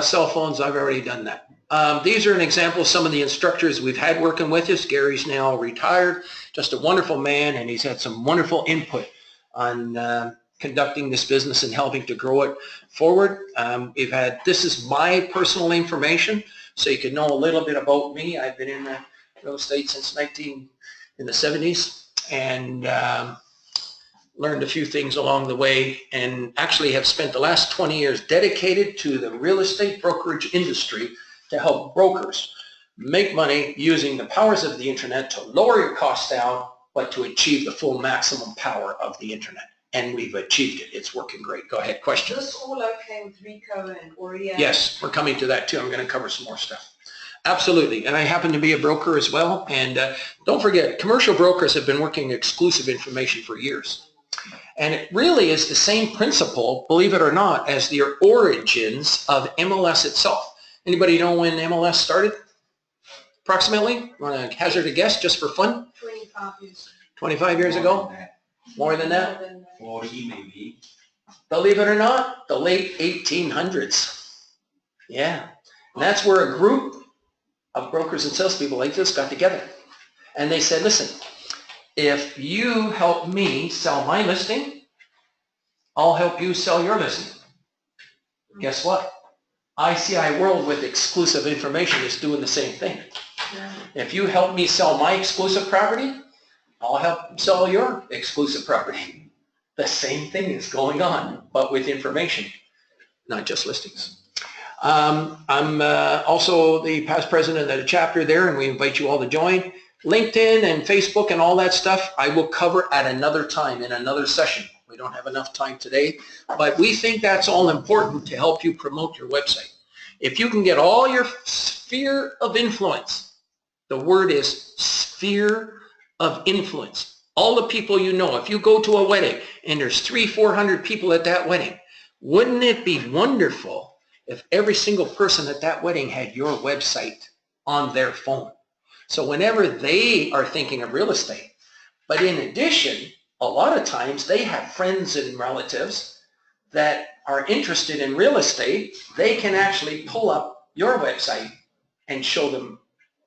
Cell phones, I've already done that. These are an example of some of the instructors we've had working with us. Gary's now retired, just a wonderful man, and he's had some wonderful input on conducting this business and helping to grow it forward. This is my personal information, so you can know a little bit about me. I've been in real estate since in the 70s, and learned a few things along the way, and actually have spent the last 20 years dedicated to the real estate brokerage industry to help brokers make money using the powers of the internet to lower your costs down, but to achieve the full maximum power of the internet. And we've achieved it. It's working great. Go ahead, questions. Is this all okay with Rico and Aurea? Yes, we're coming to that too. I'm going to cover some more stuff. Absolutely. And I happen to be a broker as well. And don't forget, commercial brokers have been working exclusive information for years. And it really is the same principle, believe it or not, as the origins of MLS itself. Anybody know when MLS started? Approximately? Want to hazard a guess just for fun? 25 years. 25 years ago? More than that? 40 maybe. Believe it or not, the late 1800s. Yeah. And that's where a group of brokers and salespeople like this got together. And they said, listen, if you help me sell my listing, I'll help you sell your listing. Guess what? ICI World with exclusive information is doing the same thing. Yeah. If you help me sell my exclusive property, I'll help sell your exclusive property. The same thing is going on, but with information, not just listings. I'm also the past president of the chapter there, and we invite you all to join. LinkedIn and Facebook and all that stuff, I will cover at another time in another session. We don't have enough time today, but we think that's all important to help you promote your website. If you can get all your sphere of influence, the word is sphere of influence, all the people you know. If you go to a wedding and there's 300-400 people at that wedding, wouldn't it be wonderful if every single person at that wedding had your website on their phone? So whenever they are thinking of real estate, but in addition, a lot of times they have friends and relatives that are interested in real estate, they can actually pull up your website and show them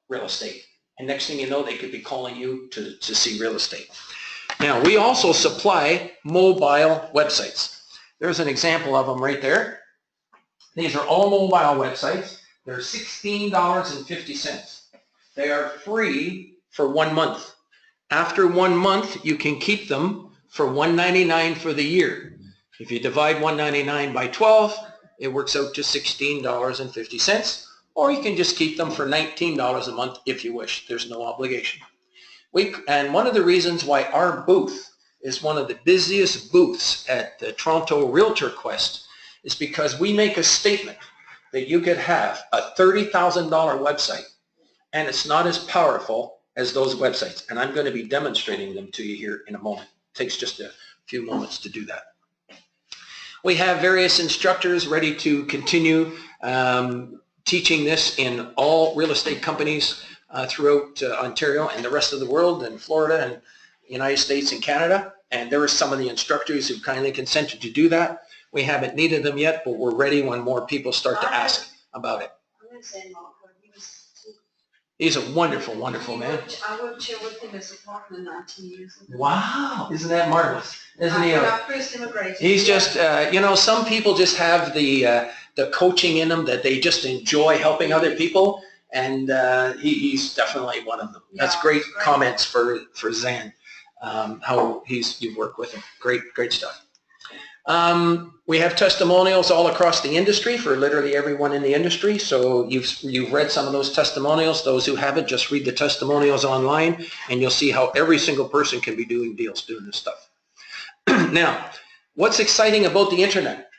real estate. And next thing you know, they could be calling you to see real estate. Now, we also supply mobile websites. There's an example of them right there. These are all mobile websites. They're $16.50. They are free for 1 month. After 1 month, you can keep them for $1.99 for the year. If you divide $199 by 12, it works out to $16.50, or you can just keep them for $19 a month if you wish. There's no obligation. And one of the reasons why our booth is one of the busiest booths at the Toronto Realtor Quest is because we make a statement that you could have a $30,000 website, and it's not as powerful as those websites. And I'm going to be demonstrating them to you here in a moment. It takes just a few moments to do that. We have various instructors ready to continue teaching this in all real estate companies throughout Ontario and the rest of the world, and Florida and United States and Canada. And there are some of the instructors who kindly consented to do that. We haven't needed them yet, but we're ready when more people start to ask about it. I'm going to say Mark, He's a wonderful, wonderful man. I worked here with him as a partner 19 years ago. Wow, isn't that marvelous? Isn't he? When I first immigrated. He's just, you know, some people just have the coaching in them, that they just enjoy helping other people, and he's definitely one of them. That's Yeah, great great. comments for Zan, how you work with him. Great stuff. We have testimonials all across the industry for literally everyone in the industry. So you've read some of those testimonials. Those who haven't, just read the testimonials online, and you'll see how every single person can be doing deals, doing this stuff. Now, what's exciting about the internet?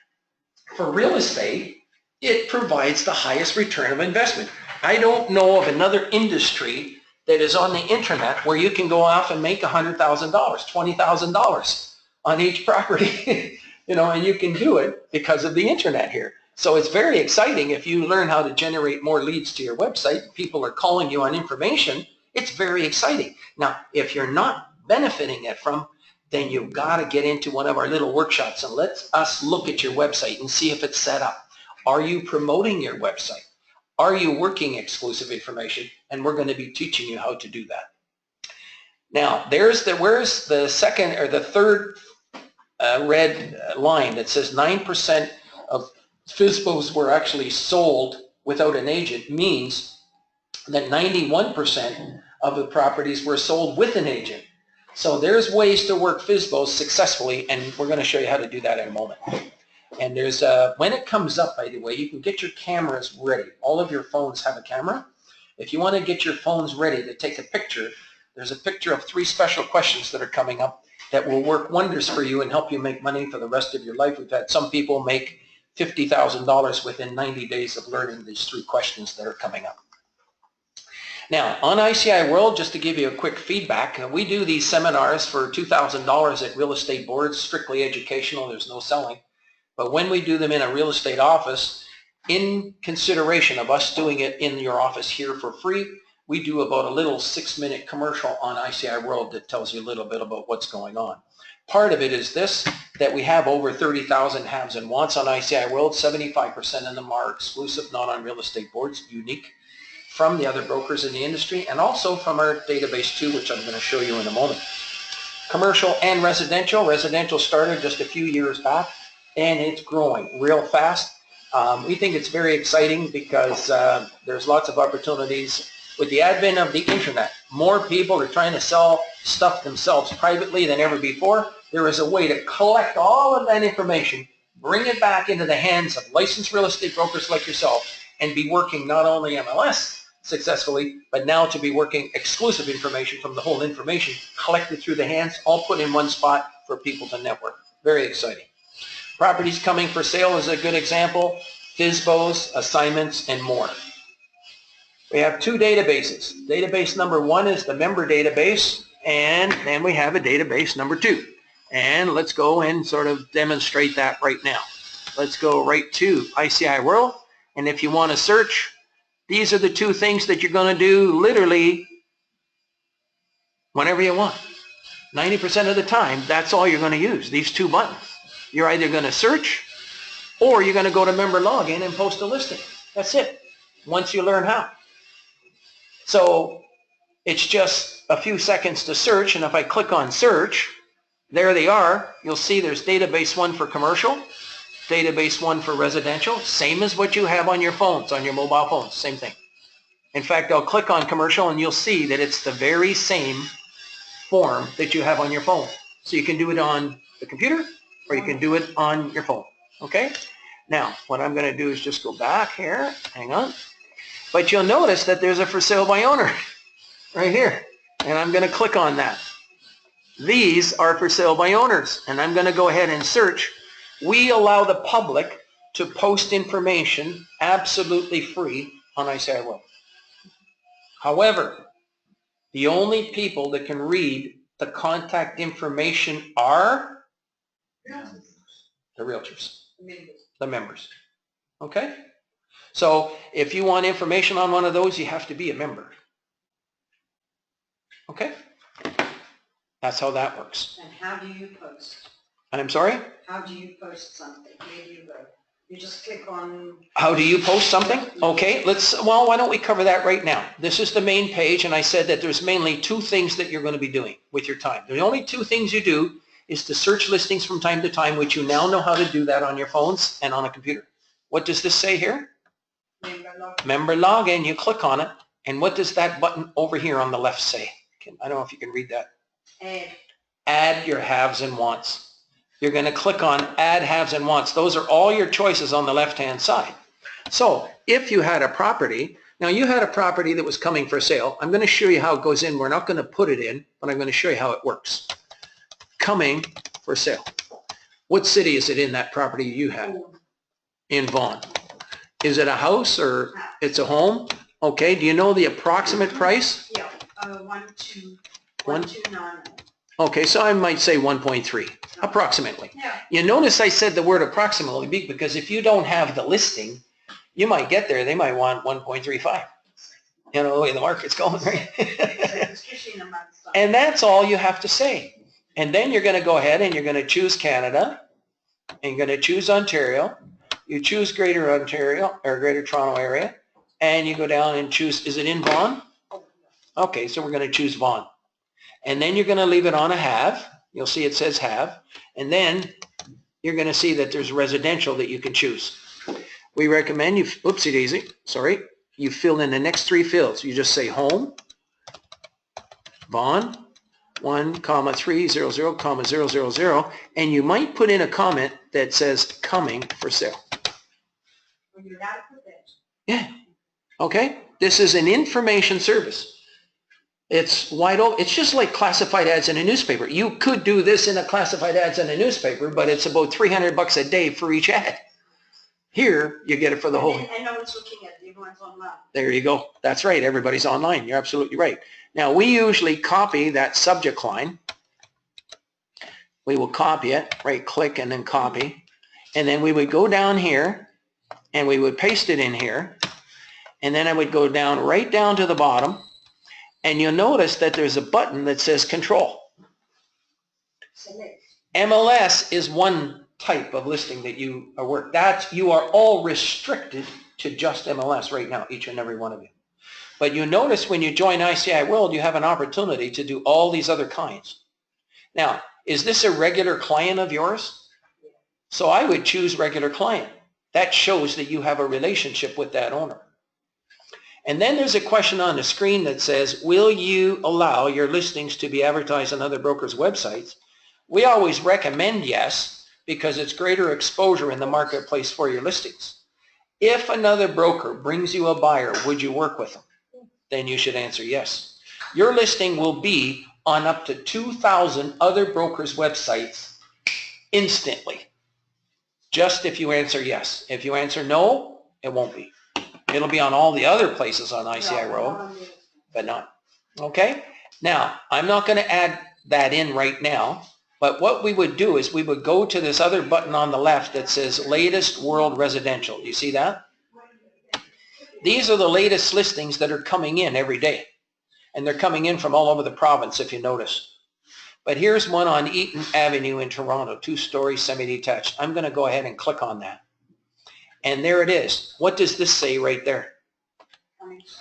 For real estate, it provides the highest return of investment. I don't know of another industry that is on the internet where you can go off and make $100,000, $20,000 on each property. You know, and you can do it because of the internet here. So it's very exciting if you learn how to generate more leads to your website. People are calling you on information. It's very exciting. Now, if you're not benefiting it from, then you've got to get into one of our little workshops and let us look at your website and see if it's set up. Are you promoting your website? Are you working exclusive information? And we're going to be teaching you how to do that. Now, where's the second or the third red line that says 9% of FSBOs were actually sold without an agent, means that 91% of the properties were sold with an agent. So there's ways to work FSBOs successfully, and we're going to show you how to do that in a moment. And there's when it comes up, by the way, you can get your cameras ready. All of your phones have a camera. If you want to get your phones ready to take a picture, there's a picture of 3 special questions that are coming up that will work wonders for you and help you make money for the rest of your life. We've had some people make $50,000 within 90 days of learning these 3 questions that are coming up. Now, on ICI World, just to give you a quick feedback, we do these seminars for $2,000 at real estate boards, strictly educational, there's no selling. But when we do them in a real estate office, in consideration of us doing it in your office here for free, we do about a little 6-minute commercial on ICI World that tells you a little bit about what's going on. Part of it is this, that we have over 30,000 haves and wants on ICI World. 75% of them are exclusive, not on real estate boards, unique from the other brokers in the industry, and also from our database too, which I'm going to show you in a moment. Commercial and residential. Residential started just a few years back, and it's growing real fast. We think it's very exciting because there's lots of opportunities. With the advent of the internet, more people are trying to sell stuff themselves privately than ever before. There is a way to collect all of that information, bring it back into the hands of licensed real estate brokers like yourself, and be working not only MLS successfully, but now to be working exclusive information from the whole information collected through the hands, all put in one spot for people to network. Very exciting. Properties coming for sale is a good example. FSBOs, assignments, and more. We have 2 databases. Database number 1 is the member database, and then we have a database number 2. And let's go and sort of demonstrate that right now. Let's go right to ICI World, and if you want to search, these are the 2 things that you're going to do literally whenever you want. 90% of the time, that's all you're going to use, these 2 buttons. You're either going to search, or you're going to go to member login and post a listing. That's it, once you learn how. So it's just a few seconds to search, and if I click on search, there they are. You'll see there's database 1 for commercial, database 1 for residential, same as what you have on your phones, on your mobile phones, same thing. In fact, I'll click on commercial and you'll see that it's the very same form that you have on your phone. So you can do it on the computer, or you can do it on your phone, okay? Now, what I'm going to do is just go back here, hang on. But you'll notice that there's a for sale by owner right here, and I'm going to click on that. These are for sale by owners, and I'm going to go ahead and search. We allow the public to post information absolutely free on ICI World. However, the only people that can read the contact information are the realtors, the members. Okay? So if you want information on one of those, you have to be a member. Okay? That's how that works. And how do you post? I'm sorry? How do you post something? Where do you go? You just click on... How do you post something? Okay, well, why don't we cover that right now? This is the main page, and I said that there's mainly two things that you're going to be doing with your time. The only two things you do is to search listings from time to time, which you now know how to do that on your phones and on a computer. What does this say here? Member login. You click on it, and what does that button over here on the left say? I don't know if you can read that. Add your haves and wants. You're going to click on add haves and wants. Those are all your choices on the left-hand side. So if you had a property, now you had a property that was coming for sale. I'm going to show you how it goes in. We're not going to put it in, but I'm going to show you how it works. Coming for sale. What city is it in, that property you had? In Vaughan. Is it a house or it's a home? Okay, do you know the approximate price? Yeah, 129. Okay, so I might say 1.3, approximately. Yeah. You notice I said the word approximately because if you don't have the listing, you might get there. They might want 1.35. You know, the way the market's going, right? And that's all you have to say. And then you're going to go ahead and you're going to choose Canada, and you're going to choose Ontario. You choose Greater Ontario or Greater Toronto area, and you go down and choose, is it in Vaughan? Okay, so we're going to choose Vaughan. And then you're going to leave it on a have. You'll see it says have. And then you're going to see that there's residential that you can choose. We recommend you, oopsie daisy, sorry, you fill in the next three fields. You just say home, Vaughan, 1,300,000, and you might put in a comment that says coming for sale. Yeah. Okay. This is an information service. It's wide open. It's just like classified ads in a newspaper. You could do this in a classified ads in a newspaper, but it's about $300 a day for each ad. Here, you get it for the whole. And no one's looking at it. Everyone's online. There you go. That's right. Everybody's online. You're absolutely right. Now, we usually copy that subject line. We will copy it, right click and then copy. And then we would go down here and we would paste it in here. And then I would go down right down to the bottom. And you'll notice that there's a button that says control. MLS is one type of listing that you are work. You are all restricted to just MLS right now, each and every one of you. But you notice when you join ICI World, you have an opportunity to do all these other kinds. Now, is this a regular client of yours? So I would choose regular client. That shows that you have a relationship with that owner. And then there's a question on the screen that says, will you allow your listings to be advertised on other brokers' websites? We always recommend yes, because it's greater exposure in the marketplace for your listings. If another broker brings you a buyer, would you work with them? Then you should answer yes. Your listing will be on up to 2,000 other brokers' websites instantly, just if you answer yes. If you answer no, it won't be. It'll be on all the other places on ICI Road, but not. Okay? Now, I'm not going to add that in right now, but what we would do is we would go to this other button on the left that says Latest World Residential. Do you see that? These are the latest listings that are coming in every day. And they're coming in from all over the province, if you notice. But here's one on Eaton Avenue in Toronto, 2-story semi-detached. I'm going to go ahead and click on that. And there it is. What does this say right there?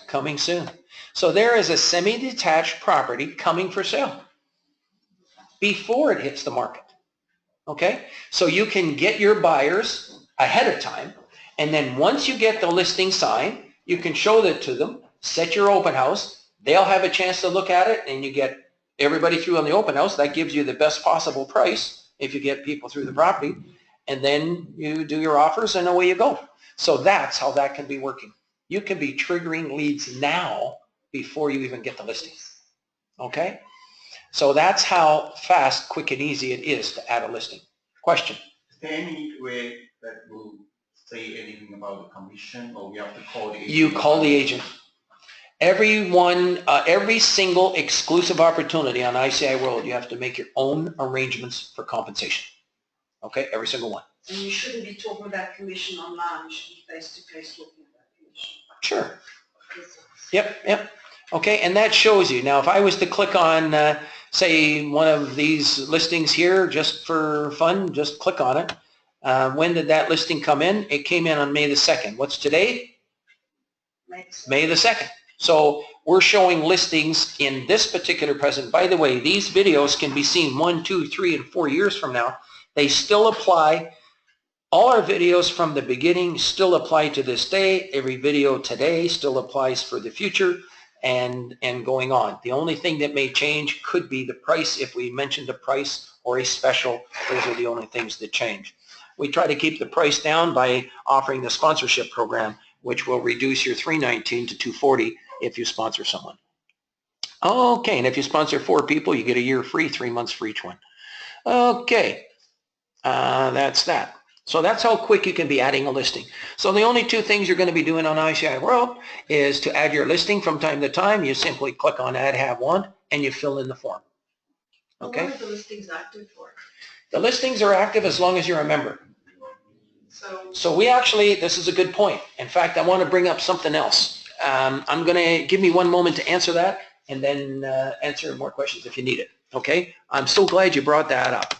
Coming soon. So there is a semi-detached property coming for sale before it hits the market. Okay? So you can get your buyers ahead of time, and then once you get the listing signed, you can show that to them, set your open house, they'll have a chance to look at it, and you get everybody through on the open house. That gives you the best possible price, if you get people through the property, and then you do your offers and away you go. So that's how that can be working. You can be triggering leads now before you even get the listings. Okay? So that's how fast, quick, and easy it is to add a listing. Question? Is there any way that will say anything about the commission, or we have to call the agent? You call the agent. Every single exclusive opportunity on ICI World, you have to make your own arrangements for compensation. Okay? Every single one. And you shouldn't be talking about commission online, you should be face-to-face talking about commission. Sure. Yep. Okay, and that shows you. Now, if I was to click on, say, one of these listings here, just for fun, just click on it. When did that listing come in? It came in on May the 2nd. What's today? May the 2nd. So we're showing listings in this particular present. By the way, these videos can be seen 1, 2, 3, and 4 years from now. They still apply. All our videos from the beginning still apply to this day. Every video today still applies for the future and going on. The only thing that may change could be the price. If we mentioned a price or a special, those are the only things that change. We try to keep the price down by offering the sponsorship program, which will reduce your $319 to $240 if you sponsor someone. Okay, and if you sponsor 4 people, you get a year free, 3 months for each one. Okay, that's that. So that's how quick you can be adding a listing. So the only 2 things you're going to be doing on ICI World is to add your listing from time to time. You simply click on Add Have One, and you fill in the form. Okay? What are the listings active for? The listings are active as long as you're a member. So we actually, this is a good point. In fact, I want to bring up something else. I'm going to give me 1 moment to answer that, and then answer more questions if you need it. Okay? I'm so glad you brought that up.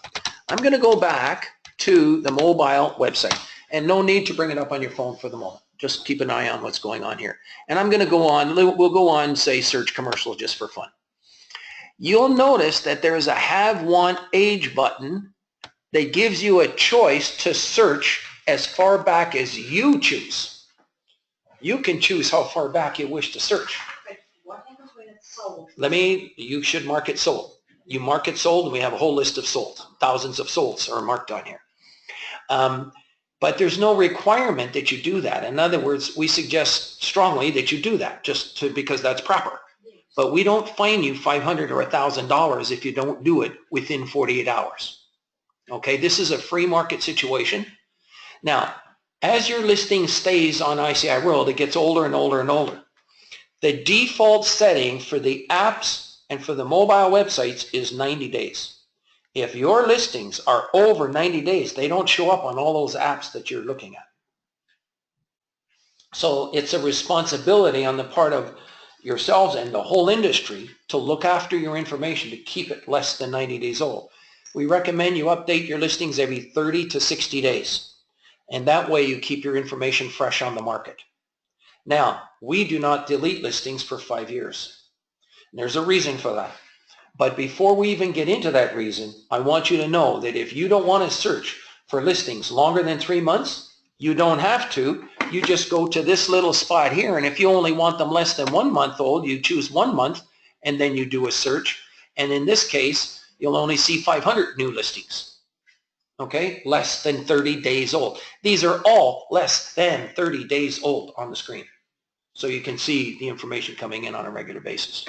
I'm going to go back to the mobile website, and no need to bring it up on your phone for the moment. Just keep an eye on what's going on here. And I'm going to go on, we'll go on, say, search commercial just for fun. You'll notice that there is a Have Want Age button that gives you a choice to search as far back as you choose. You can choose how far back you wish to search. But what happens when it's sold? You should mark it sold. You mark it sold, and we have a whole list of sold. Thousands of solds are marked on here. But there's no requirement that you do that. In other words, we suggest strongly that you do that because that's proper. But we don't fine you $500 or $1,000 if you don't do it within 48 hours. Okay, this is a free market situation. Now, as your listing stays on ICI World, it gets older and older and older. The default setting for the apps and for the mobile websites is 90 days. If your listings are over 90 days, they don't show up on all those apps that you're looking at. So it's a responsibility on the part of yourselves and the whole industry to look after your information to keep it less than 90 days old. We recommend you update your listings every 30 to 60 days. And that way you keep your information fresh on the market. Now, we do not delete listings for 5 years. And there's a reason for that. But before we even get into that reason, I want you to know that if you don't want to search for listings longer than 3 months, you don't have to. You just go to this little spot here, and if you only want them less than 1 month old, you choose 1 month, and then you do a search. And in this case, you'll only see 500 new listings. Okay? Less than 30 days old. These are all less than 30 days old on the screen. So you can see the information coming in on a regular basis.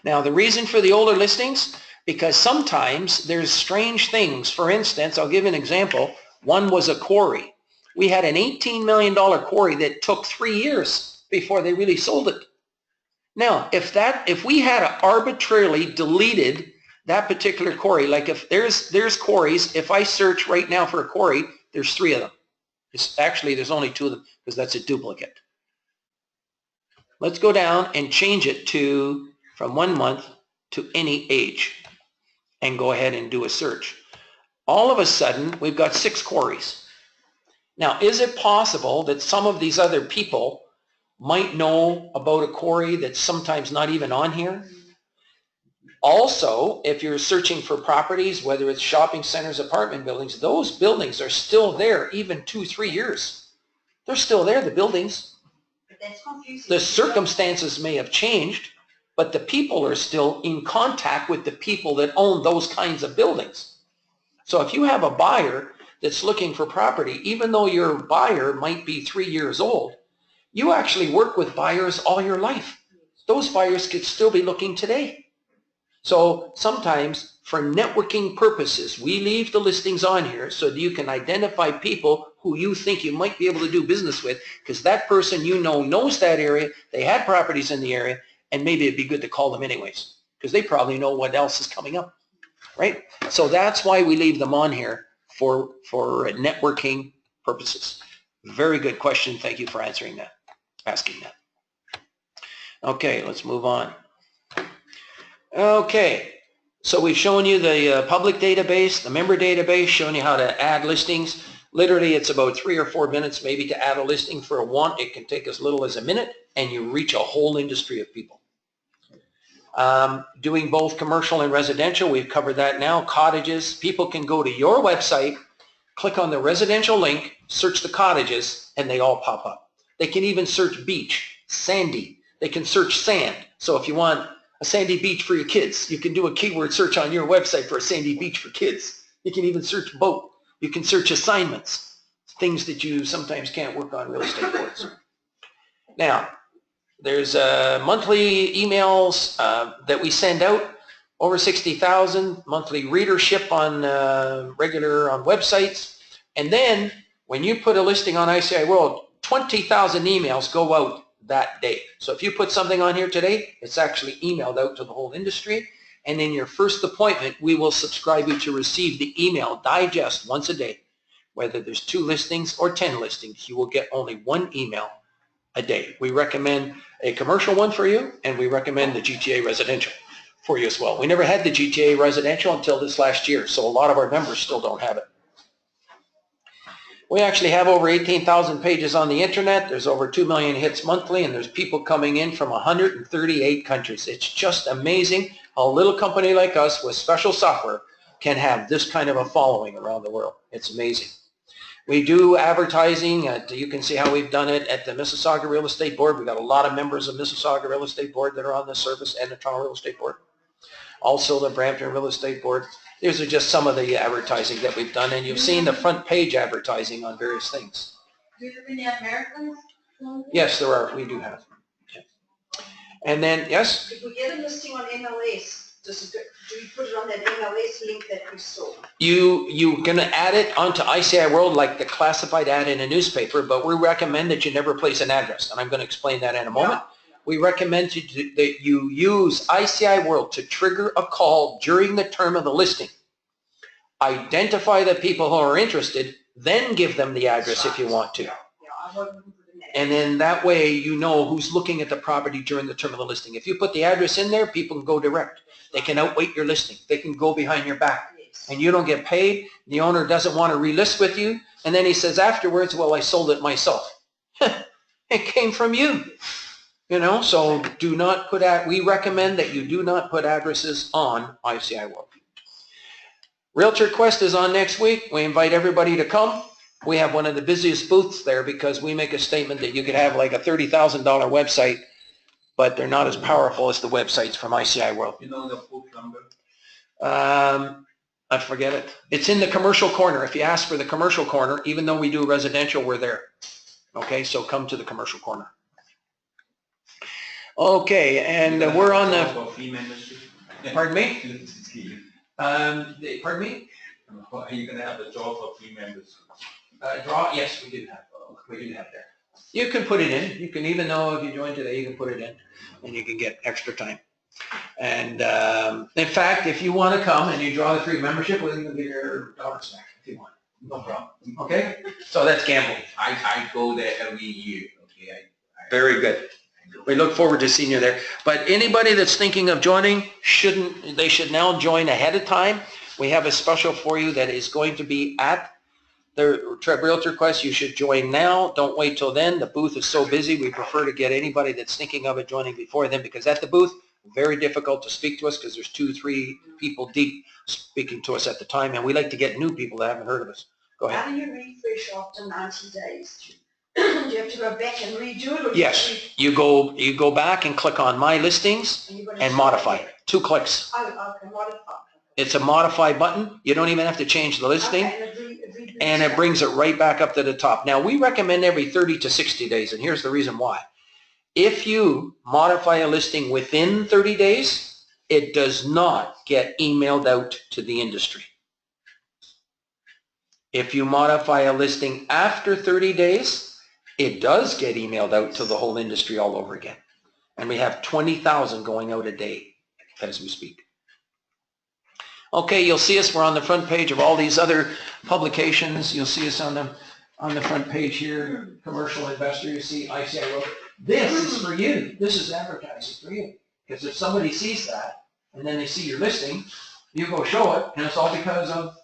Now, the reason for the older listings, because sometimes there's strange things. For instance, I'll give you an example. One was a quarry. We had an $18 million quarry that took 3 years before they really sold it. Now, if we had arbitrarily deleted that particular quarry, like if there's quarries, if I search right now for a quarry, there's 3 of them. Actually, there's only 2 of them because that's a duplicate. Let's go down and change it to from 1 month to any age and go ahead and do a search. All of a sudden, we've got 6 quarries. Now, is it possible that some of these other people might know about a quarry that's sometimes not even on here? Also, if you're searching for properties, whether it's shopping centers, apartment buildings, those buildings are still there even 2-3 years. They're still there, the buildings. But that's confusing. The circumstances may have changed, but the people are still in contact with the people that own those kinds of buildings. So if you have a buyer that's looking for property, even though your buyer might be 3 years old, you actually work with buyers all your life. Those buyers could still be looking today. So sometimes for networking purposes, we leave the listings on here so that you can identify people who you think you might be able to do business with, because that person you know knows that area, they had properties in the area, and maybe it'd be good to call them anyways, because they probably know what else is coming up, right? So that's why we leave them on here for networking purposes. Very good question. Thank you for asking that. Okay, let's move on. Okay, so we've shown you the public database, the member database, shown you how to add listings. Literally, it's about 3 or 4 minutes maybe to add a listing. For a want, it can take as little as a minute, and you reach a whole industry of people. Doing both commercial and residential, we've covered that now. Cottages, people can go to your website, click on the residential link, search the cottages, and they all pop up. They can even search beach, sandy. They can search sand. So if you want a sandy beach for your kids, you can do a keyword search on your website for a sandy beach for kids. You can even search boat. You can search assignments, things that you sometimes can't work on real estate boards. Now, there's monthly emails that we send out, over 60,000, monthly readership on on websites. And then when you put a listing on ICI World, 20,000 emails go out that day. So if you put something on here today, it's actually emailed out to the whole industry. And in your first appointment, we will subscribe you to receive the email digest once a day. Whether there's 2 listings or 10 listings, you will get only 1 email a day. We recommend a commercial one for you, and we recommend the GTA residential for you as well. We never had the GTA residential until this last year, so a lot of our members still don't have it. We actually have over 18,000 pages on the internet. There's over 2 million hits monthly, and there's people coming in from 138 countries. It's just amazing how a little company like us with special software can have this kind of a following around the world. It's amazing. We do advertising. You can see how we've done it at the Mississauga Real Estate Board. We've got a lot of members of Mississauga Real Estate Board that are on this service, and the Toronto Real Estate Board. Also the Brampton Real Estate Board. These are just some of the advertising that we've done, and you've seen the front page advertising on various things. Do you have any Americans? Yes, there are. We do have. Okay. And then, yes? If we get a listing on MLS, do you put it on that MLS link that we saw? You're going to add it onto ICI World like the classified ad in a newspaper, but we recommend that you never place an address, and I'm going to explain that in a moment. We recommend that you use ICI World to trigger a call during the term of the listing. Identify the people who are interested, then give them the address if you want to. And then that way you know who's looking at the property during the term of the listing. If you put the address in there, people can go direct. They can outweight your listing. They can go behind your back. And you don't get paid. The owner doesn't want to relist with you. And then he says afterwards, well, I sold it myself. It came from you. You know, so do not put we recommend that you do not put addresses on ICI World. Realtor Quest is on next week. We invite everybody to come. We have one of the busiest booths there because we make a statement that you could have like a $30,000 website, but they're not as powerful as the websites from ICI World. You know the booth number? I forget it. It's in the commercial corner. If you ask for the commercial corner, even though we do residential, we're there. Okay, so come to the commercial corner. Okay, and we're on the... Pardon me? Pardon me? Are you going to have a draw for free members? Draw? Yes, we do have there. You can put it in. You can, even though if you join today, you can put it in, and you can get extra time. And in fact, if you want to come and you draw the free membership, we'll even give your dollar snack if you want. No problem. Okay? So that's gambling. I go there every year. Okay. Very good. We look forward to seeing you there. But anybody that's thinking of joining, they should now join ahead of time. We have a special for you that is going to be at the Realtor Quest. You should join now. Don't wait till then. The booth is so busy. We prefer to get anybody that's thinking of it joining before then, because at the booth, very difficult to speak to us because there's 2-3 people deep speaking to us at the time, and we like to get new people that haven't heard of us. Go ahead. How do you refresh after 90 days? Do you have to go back and redo it? Or yes, you go back and click on My Listings and modify it. 2 clicks. Oh, okay, modify. It's a modify button. You don't even have to change the listing. Okay, And it brings it right back up to the top. Now, we recommend every 30 to 60 days, and here's the reason why. If you modify a listing within 30 days, it does not get emailed out to the industry. If you modify a listing after 30 days, it does get emailed out to the whole industry all over again. And we have 20,000 going out a day as we speak. Okay, you'll see us. We're on the front page of all these other publications. You'll see us on the front page here, Commercial Investor. You see ICI World. This is for you. This is advertising for you. Because if somebody sees that, and then they see your listing, you go show it, and it's all because of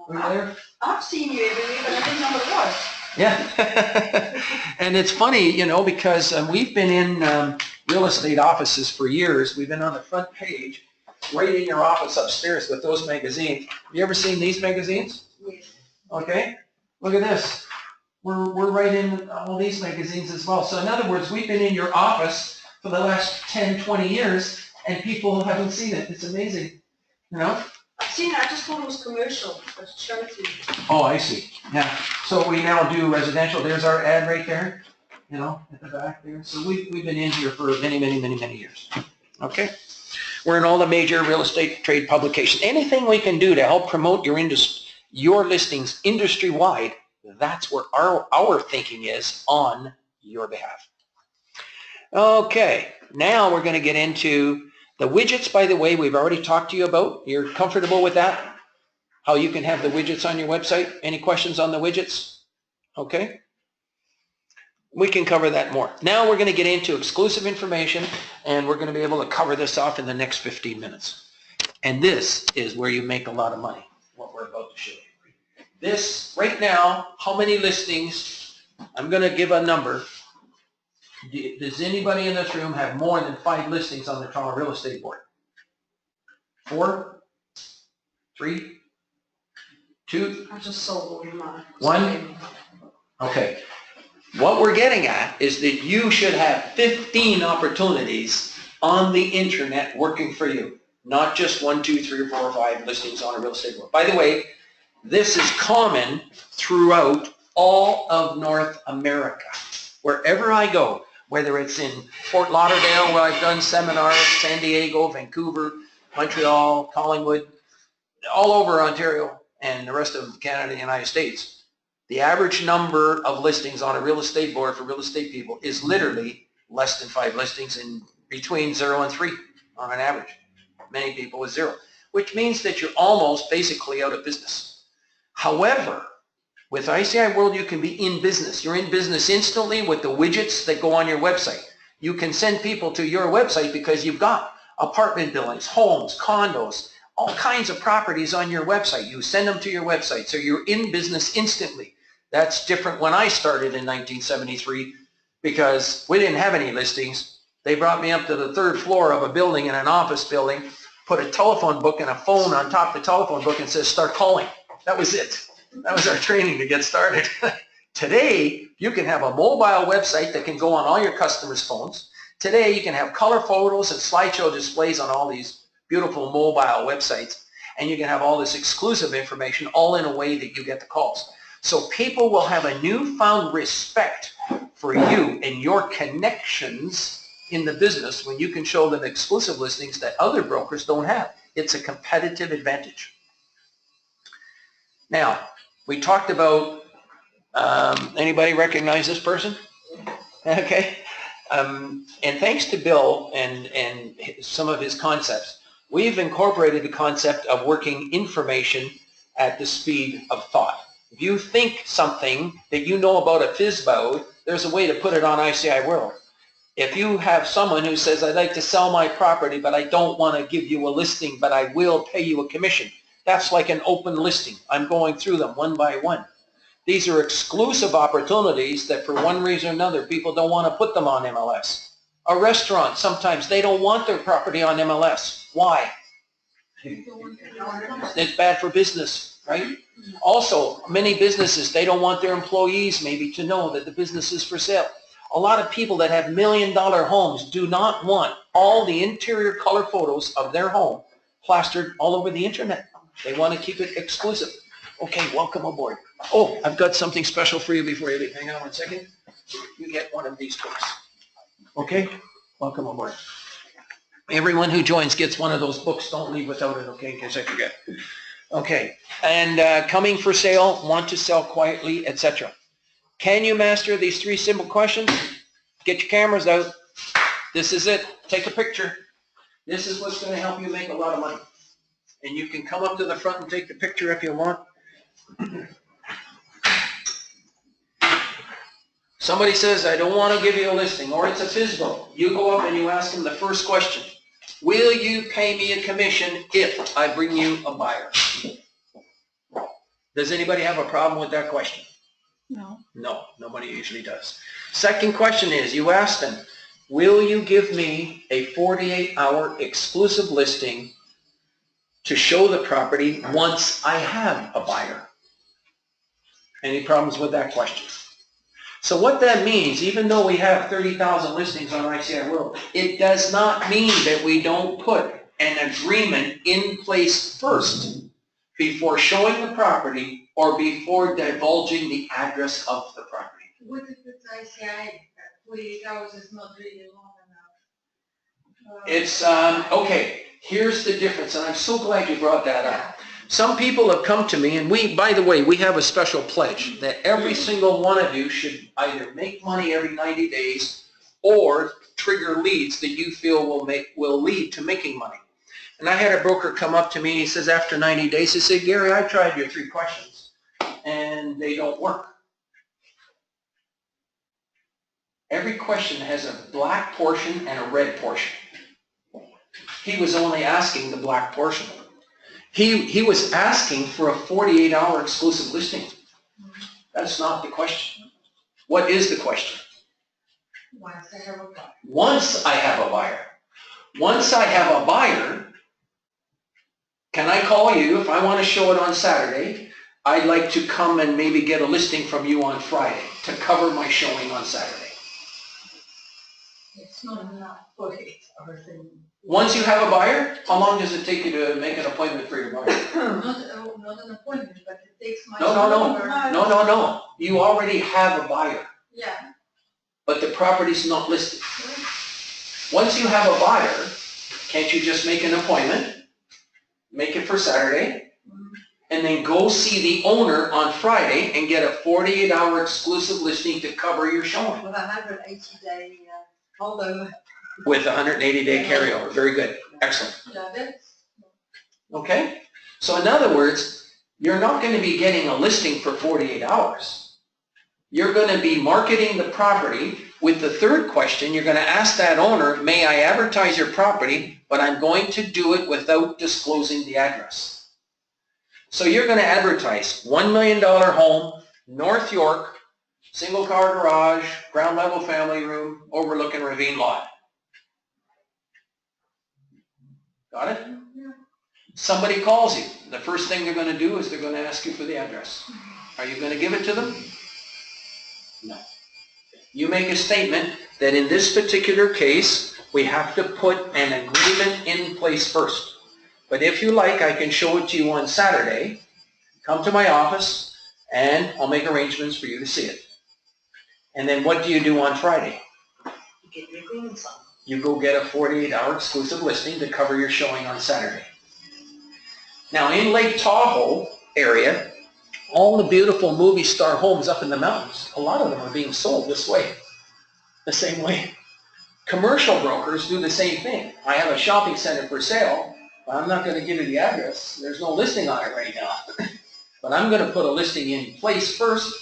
who you're there. I've seen you every week, but I didn't know what it was. Yeah. And it's funny, you know, because we've been in real estate offices for years. We've been on the front page, right in your office upstairs with those magazines. Have you ever seen these magazines? Yes. Okay. Look at this. We're right in all these magazines as well. So in other words, we've been in your office for the last 10, 20 years, and people haven't seen it. It's amazing, you know? I've seen it, I just thought it was commercial, it's charity. Oh, I see. Yeah. So we now do residential. There's our ad right there, you know, at the back there. So we've been in here for many, many, many, many years. Okay. We're in all the major real estate trade publications. Anything we can do to help promote your listings industry-wide, that's where our thinking is on your behalf. Okay. Now we're going to get into the widgets, by the way, we've already talked to you about. You're comfortable with that? How you can have the widgets on your website? Any questions on the widgets? Okay. We can cover that more. Now we're going to get into exclusive information, and we're going to be able to cover this off in the next 15 minutes. And this is where you make a lot of money, what we're about to show you. This, right now, how many listings? I'm going to give a number. Does anybody in this room have more than 5 listings on the Toronto Real Estate Board? 4? 3? 2? I just sold one mine. 1? Okay. What we're getting at is that you should have 15 opportunities on the internet working for you, not just 1, 2, 3, or 4, or 5 listings on a real estate board. By the way, this is common throughout all of North America. Wherever I go, whether it's in Fort Lauderdale, where I've done seminars, San Diego, Vancouver, Montreal, Collingwood, all over Ontario and the rest of Canada and the United States, the average number of listings on a real estate board for real estate people is literally less than 5 listings, in between 0 and 3 on an average. Many people with 0, which means that you're almost basically out of business. However, with ICI World, you can be in business. You're in business instantly with the widgets that go on your website. You can send people to your website because you've got apartment buildings, homes, condos, all kinds of properties on your website. You send them to your website, so you're in business instantly. That's different when I started in 1973 because we didn't have any listings. They brought me up to the 3rd floor of a building in an office building, put a telephone book and a phone on top of the telephone book and says, start calling. That was it. That was our training to get started. Today, you can have a mobile website that can go on all your customers' phones. Today, you can have color photos and slideshow displays on all these beautiful mobile websites, and you can have all this exclusive information all in a way that you get the calls. So people will have a newfound respect for you and your connections in the business when you can show them exclusive listings that other brokers don't have. It's a competitive advantage. Now, we talked about, anybody recognize this person? Okay. And thanks to Bill and some of his concepts, we've incorporated the concept of working information at the speed of thought. If you think something that you know about a FISBO, there's a way to put it on ICI World. If you have someone who says, I'd like to sell my property, but I don't want to give you a listing, but I will pay you a commission, that's like an open listing. I'm going through them one by one. These are exclusive opportunities that for one reason or another, people don't want to put them on MLS. A restaurant, sometimes they don't want their property on MLS. Why? It's bad for business, right? Also, many businesses, they don't want their employees maybe to know that the business is for sale. A lot of people that have $1 million homes do not want all the interior color photos of their home plastered all over the internet. They want to keep it exclusive. Okay, welcome aboard. Oh, I've got something special for you before you leave. Hang on 1 second. You get one of these books. Okay, welcome aboard. Everyone who joins gets one of those books. Don't leave without it, okay, in case I forget. Okay, and coming for sale, want to sell quietly, etc. Can you master these 3 simple questions? Get your cameras out. This is it. Take a picture. This is what's going to help you make a lot of money. And you can come up to the front and take the picture if you want. Somebody says, I don't want to give you a listing, or it's a FSBO. You go up and you ask them the first question. Will you pay me a commission if I bring you a buyer? Does anybody have a problem with that question? No. No, nobody usually does. Second question is, you ask them, will you give me a 48-hour exclusive listing to show the property once I have a buyer? Any problems with that question? So what that means, even though we have 30,000 listings on ICI World, it does not mean that we don't put an agreement in place first before showing the property or before divulging the address of the property. What if it's ICI, 48 hours is not really long enough? It's, okay, here's the difference, and I'm so glad you brought that up. Yeah. Some people have come to me, and we, by the way, we have a special pledge that every single one of you should either make money every 90 days or trigger leads that you feel will lead to making money. And I had a broker come up to me, he says after 90 days, he said, Gary, I tried your 3 questions, and they don't work. Every question has a black portion and a red portion. He was only asking the black portion. He was asking for a 48-hour exclusive listing. That's not the question. What is the question? Once I have a buyer. Once I have a buyer. Once I have a buyer, can I call you if I want to show it on Saturday? I'd like to come and maybe get a listing from you on Friday to cover my showing on Saturday. It's not enough 48 hours. Once you have a buyer, how long does it take you to make an appointment for your buyer? Not an appointment, but it takes much No. longer. No. You already have a buyer, Yeah. but the property's not listed. Once you have a buyer, can't you just make an appointment, make it for Saturday, and then go see the owner on Friday and get a 48-hour exclusive listing to cover your showing? With 180-day holdover. With 180-day carryover. Very good. Excellent. Yeah, that's, Okay? So in other words, you're not going to be getting a listing for 48 hours. You're going to be marketing the property. With the third question, you're going to ask that owner, may I advertise your property, but I'm going to do it without disclosing the address. So you're going to advertise $1 million home, North York, single car garage, ground level family room, overlooking ravine lot. Got it? Somebody calls you. The first thing they're going to do is they're going to ask you for the address. Are you going to give it to them? No. You make a statement that in this particular case, we have to put an agreement in place first. But if you like, I can show it to you on Saturday. Come to my office, and I'll make arrangements for you to see it. And then what do you do on Friday? You get your agreement signed. You go get a 48-hour exclusive listing to cover your showing on Saturday. Now in Lake Tahoe area, all the beautiful movie star homes up in the mountains, a lot of them are being sold this way, the same way. Commercial brokers do the same thing. I have a shopping center for sale, but I'm not going to give you the address. There's no listing on it right now. But I'm going to put a listing in place first,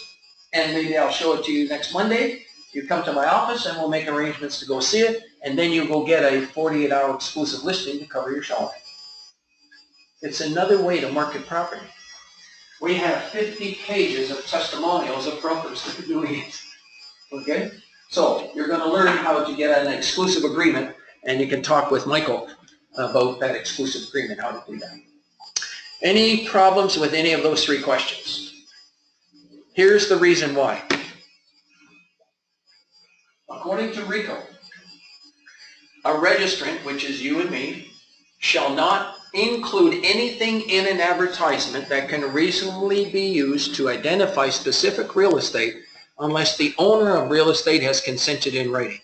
and maybe I'll show it to you next Monday. You come to my office and we'll make arrangements to go see it, and then you go get a 48-hour exclusive listing to cover your showing. It's another way to market property. We have 50 pages of testimonials of brokers that are doing it. Okay? So you're going to learn how to get an exclusive agreement, and you can talk with Michael about that exclusive agreement, how to do that. Any problems with any of those 3 questions? Here's the reason why. According to RICO, a registrant, which is you and me, shall not include anything in an advertisement that can reasonably be used to identify specific real estate unless the owner of real estate has consented in writing.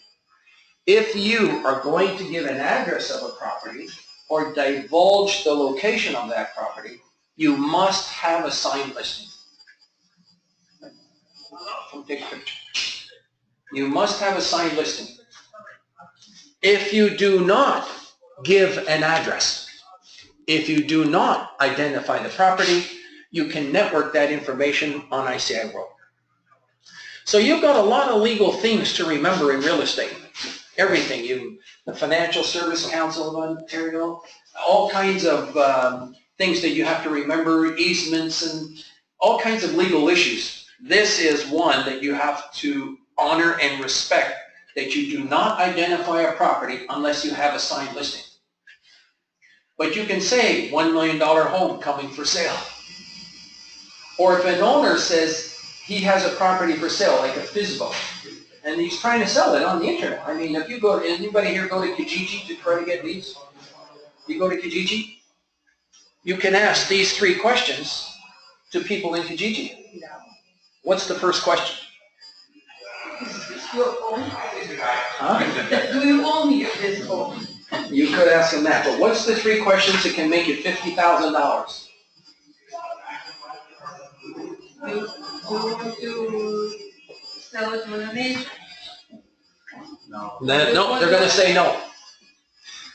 If you are going to give an address of a property or divulge the location of that property, you must have a signed listing. Take a picture. You must have a signed listing. If you do not give an address, if you do not identify the property, you can network that information on ICI World. So you've got a lot of legal things to remember in real estate. Everything. The Financial Service Council of Ontario, all kinds of things that you have to remember, easements and all kinds of legal issues. This is one that you have to honor and respect, that you do not identify a property unless you have a signed listing. But you can say $1 million home coming for sale. Or if an owner says he has a property for sale, like a FISBO, and he's trying to sell it on the internet. I mean, if you go, anybody here go to Kijiji to try to get leads? You go to Kijiji? You can ask these 3 questions to people in Kijiji. What's the first question? Your own? Huh? Do you own your FISBO? You could ask them that, but what's the 3 questions that can make it $50,000? Do you want to sell it to an agent? No. No, they're going to say no.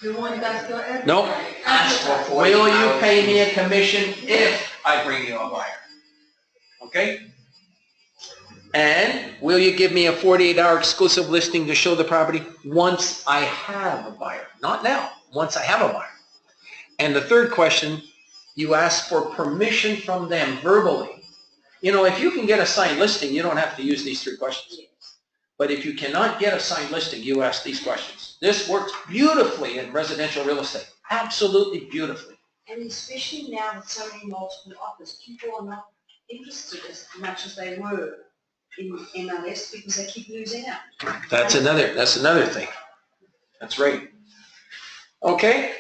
You want that to advertise? Nope. Ask for Will you 40 pay hours. me a commission if I bring you a buyer? Okay? And will you give me a 48-hour exclusive listing to show the property once I have a buyer? Not now, once I have a buyer. And the third question, you ask for permission from them verbally. You know, if you can get a signed listing, you don't have to use these 3 questions. But if you cannot get a signed listing, you ask these questions. This works beautifully in residential real estate. Absolutely beautifully. And especially now with so many multiple offers, people are not interested as much as they were in MLS because they keep losing out. That's another thing. That's right. Okay.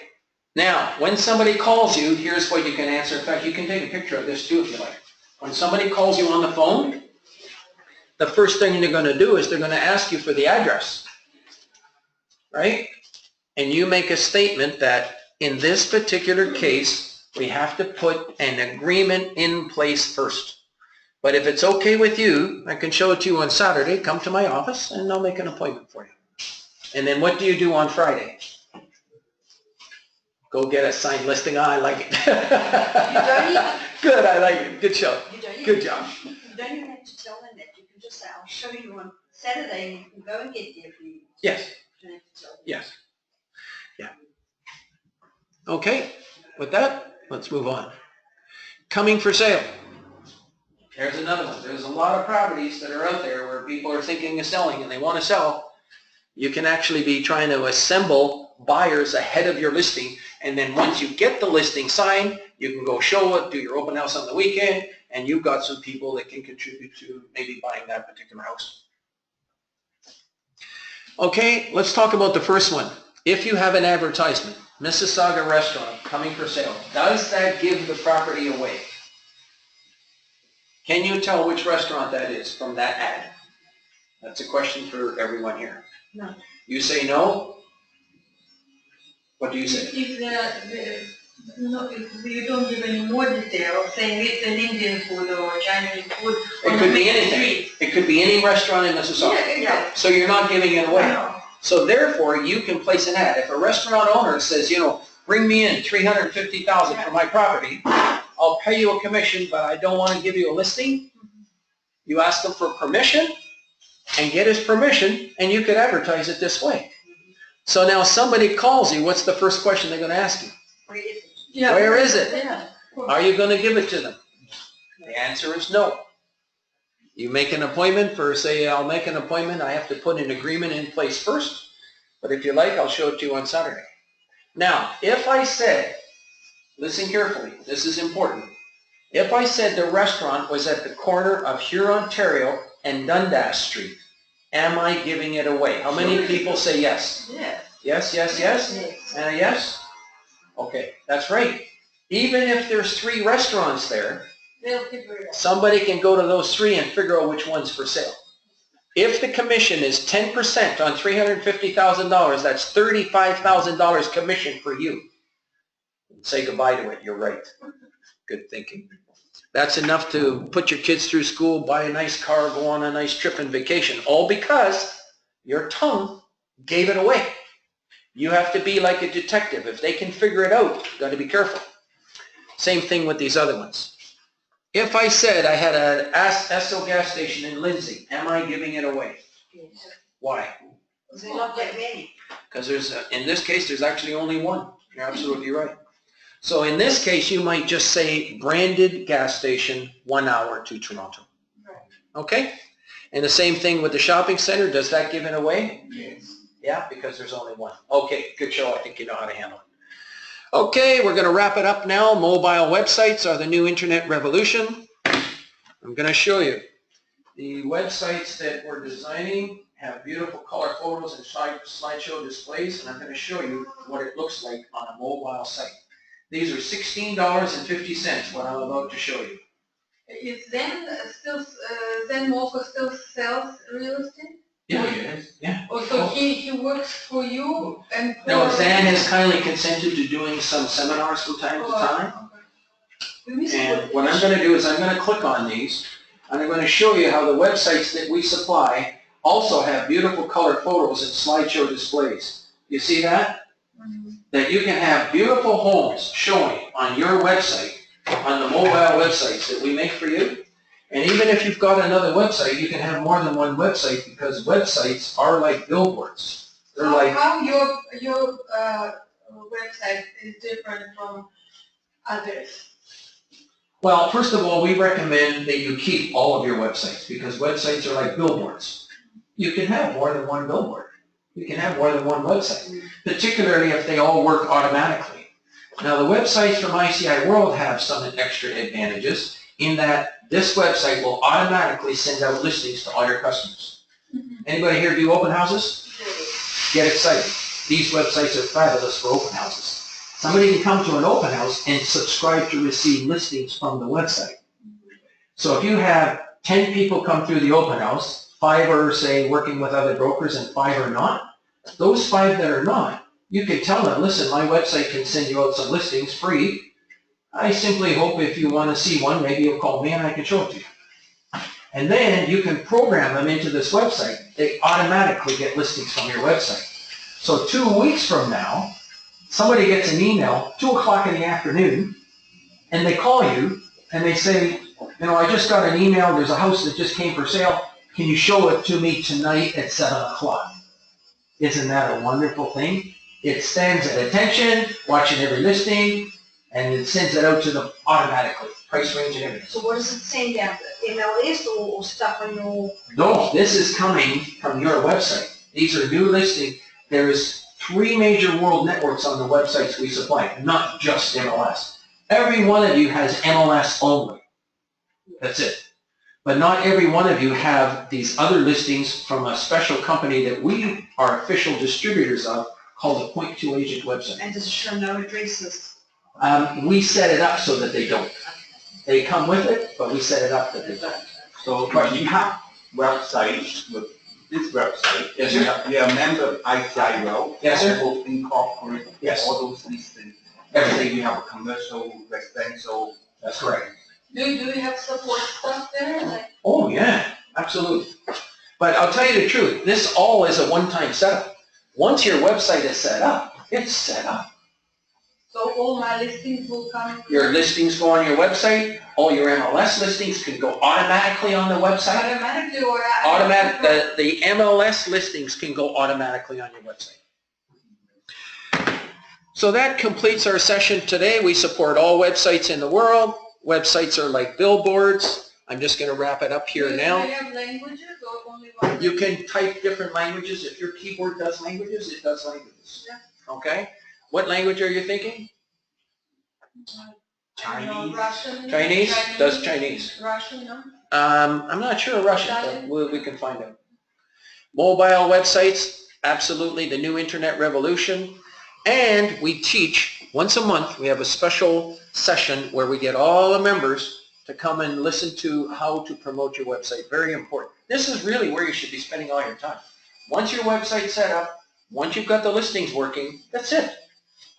Now, when somebody calls you, here's what you can answer. In fact, you can take a picture of this too if you like. When somebody calls you on the phone, the first thing they're going to do is they're going to ask you for the address, right? And you make a statement that in this particular case, we have to put an agreement in place first. But if it's okay with you, I can show it to you on Saturday. Come to my office and I'll make an appointment for you. And then what do you do on Friday? Go get a signed listing. Oh, I like it. Good, I like it. Good show. Good job. You don't even have to tell them that. You can just say, I'll show you on Saturday and you can go and get there for you. Yes. You don't have to tell them. Yes. Yeah. Okay. With that, let's move on. Coming for sale. There's another one. There's a lot of properties that are out there where people are thinking of selling and they want to sell. You can actually be trying to assemble buyers ahead of your listing, and then once you get the listing signed, you can go show it, do your open house on the weekend, and you've got some people that can contribute to maybe buying that particular house. Okay, let's talk about the first one. If you have an advertisement, Mississauga restaurant coming for sale, does that give the property away? Can you tell which restaurant that is from that ad? That's a question for everyone here. No. You say no? What do you say? If you don't give any more detail, saying it's an Indian food or Chinese food. It could be anything. It could be any restaurant in Mississauga. Yeah. So you're not giving it away. No. So therefore, you can place an ad. If a restaurant owner says, you know, bring me in $350,000 for my property, I'll pay you a commission, but I don't want to give you a listing. You ask them for permission and get his permission, and you could advertise it this way. So now somebody calls you, what's the first question they're going to ask you? Where is it? Yeah. Where is it? Yeah. Are you going to give it to them? The answer is no. You make an appointment for, say, I'll make an appointment. I have to put an agreement in place first. But if you like, I'll show it to you on Saturday. Now, if I said, listen carefully, this is important. If I said the restaurant was at the corner of Huron, Ontario and Dundas Street, am I giving it away? How many people say yes? Yes. Yes, yes, yes? Yes. And a yes? Okay, that's right. Even if there's 3 restaurants there, They'll figure it out. somebody can go to those 3 and figure out which one's for sale. If the commission is 10% on $350,000, that's $35,000 commission for you. Say goodbye to it, you're right. Good thinking. That's enough to put your kids through school, buy a nice car, go on a nice trip and vacation, all because your tongue gave it away. You have to be like a detective. If they can figure it out, you've got to be careful. Same thing with these other ones. If I said I had an Esso gas station in Lindsay, am I giving it away? Yes. Why? There's not that many. Because in this case, there's actually only one. You're absolutely right. So in this case, you might just say branded gas station, 1 hour to Toronto. Right. Okay? And the same thing with the shopping center. Does that give it away? Yes. Yeah, because there's only one. Okay, good show. I think you know how to handle it. Okay, we're going to wrap it up now. Mobile websites are the new internet revolution. I'm going to show you. The websites that we're designing have beautiful color photos and slideshow displays, and I'm going to show you what it looks like on a mobile site. These are $16.50, what I'm about to show you. Is Zen Morpho still sells real estate? Yes. Yeah. Oh, so he works for you and for... No, Zan has kindly consented to doing some seminars from time to time. And what I'm going to do is I'm going to click on these, and I'm going to show you how the websites that we supply also have beautiful color photos and slideshow displays. You see that? That you can have beautiful homes showing on your website, on the mobile websites that we make for you. And even if you've got another website, you can have more than one website because websites are like billboards. They're like... How your website is different from others? Well, first of all, we recommend that you keep all of your websites because websites are like billboards. You can have more than one billboard. You can have more than one website, particularly if they all work automatically. Now, the websites from ICI World have some extra advantages in that this website will automatically send out listings to all your customers. Anybody here do open houses? Get excited. These websites are fabulous for open houses. Somebody can come to an open house and subscribe to receive listings from the website. So if you have 10 people come through the open house, 5 are, say, working with other brokers and 5 are not, those 5 that are not, you can tell them, listen, my website can send you out some listings free. I simply hope if you want to see one, maybe you'll call me and I can show it to you. And then you can program them into this website. They automatically get listings from your website. So 2 weeks from now, somebody gets an email, 2 o'clock in the afternoon, and they call you and they say, you know, I just got an email, there's a house that just came for sale. Can you show it to me tonight at 7 o'clock? Isn't that a wonderful thing? It stands at attention, watching every listing, and it sends it out to them automatically, price range and everything. So what does it send out, MLS or stuff on your... No, this is coming from your website. These are new listings. There's 3 major world networks on the websites we supply, not just MLS. Every one of you has MLS only. That's it. But not every one of you have these other listings from a special company that we are official distributors of called the Point 2 Agent website. And does it show no addresses? We set it up so that they don't. They come with it, but we set it up that they don't. So, but you have websites with this website. Yes, sir. You're a member of ICI World. Yes, sir. Both incorporate Yes. all those listings. Everything. You have a commercial, residential. That's correct. Do you have support stuff there? Like, Oh, yeah, absolutely. But I'll tell you the truth, this all is a one-time setup. Once your website is set up, it's set up. so all my listings will come? Your listings go on your website, all your MLS listings can go automatically on the website. Automatically or... The MLS listings can go automatically on your website. So that completes our session today. We support all websites in the world. Websites are like billboards. I'm just going to wrap it up here now. Do you have languages or only one? You can type different languages. If your keyboard does languages, it does languages. Yeah. Okay? What language are you thinking? Chinese. Russian. Chinese? Does Chinese. Russian, no? I'm not sure Russian, but we can find out. Mobile websites, absolutely the new internet revolution. And we teach Once a month, we have a special session where we get all the members to come and listen to how to promote your website. Very important. This is really where you should be spending all your time. Once your website's set up, once you've got the listings working, that's it.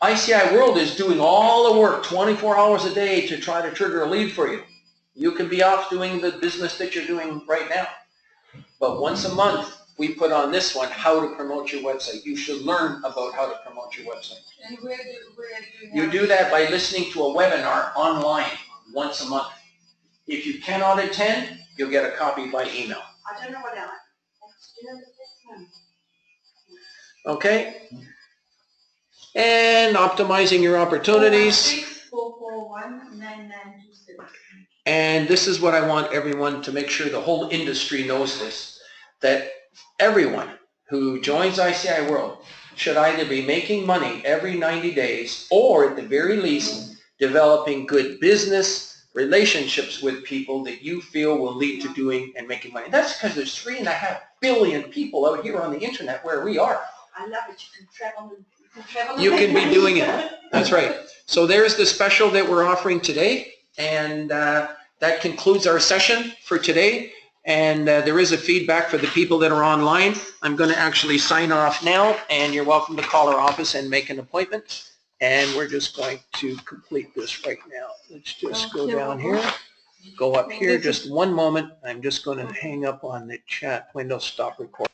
ICI World is doing all the work 24 hours a day to try to trigger a lead for you. You can be off doing the business that you're doing right now. But once a month, we put on this one, how to promote your website. You should learn about how to promote your website. And where do You do that by listening to a webinar online once a month. If you cannot attend, you'll get a copy by email. I don't know what else. Okay? And optimizing your opportunities. 644199926. And this is what I want everyone to make sure the whole industry knows this, that everyone who joins ICI World should either be making money every 90 days or at the very least developing good business relationships with people that you feel will lead to doing and making money. That's because there's 3.5 billion people out here on the internet where we are. I love it. You can travel and You can be doing it. That's right. So there's the special that we're offering today, and that concludes our session for today. And there is a feedback for the people that are online. I'm going to actually sign off now, and you're welcome to call our office and make an appointment. And we're just going to complete this right now. Let's just go down here, go up here, just one moment. I'm just going to hang up on the chat window, stop recording.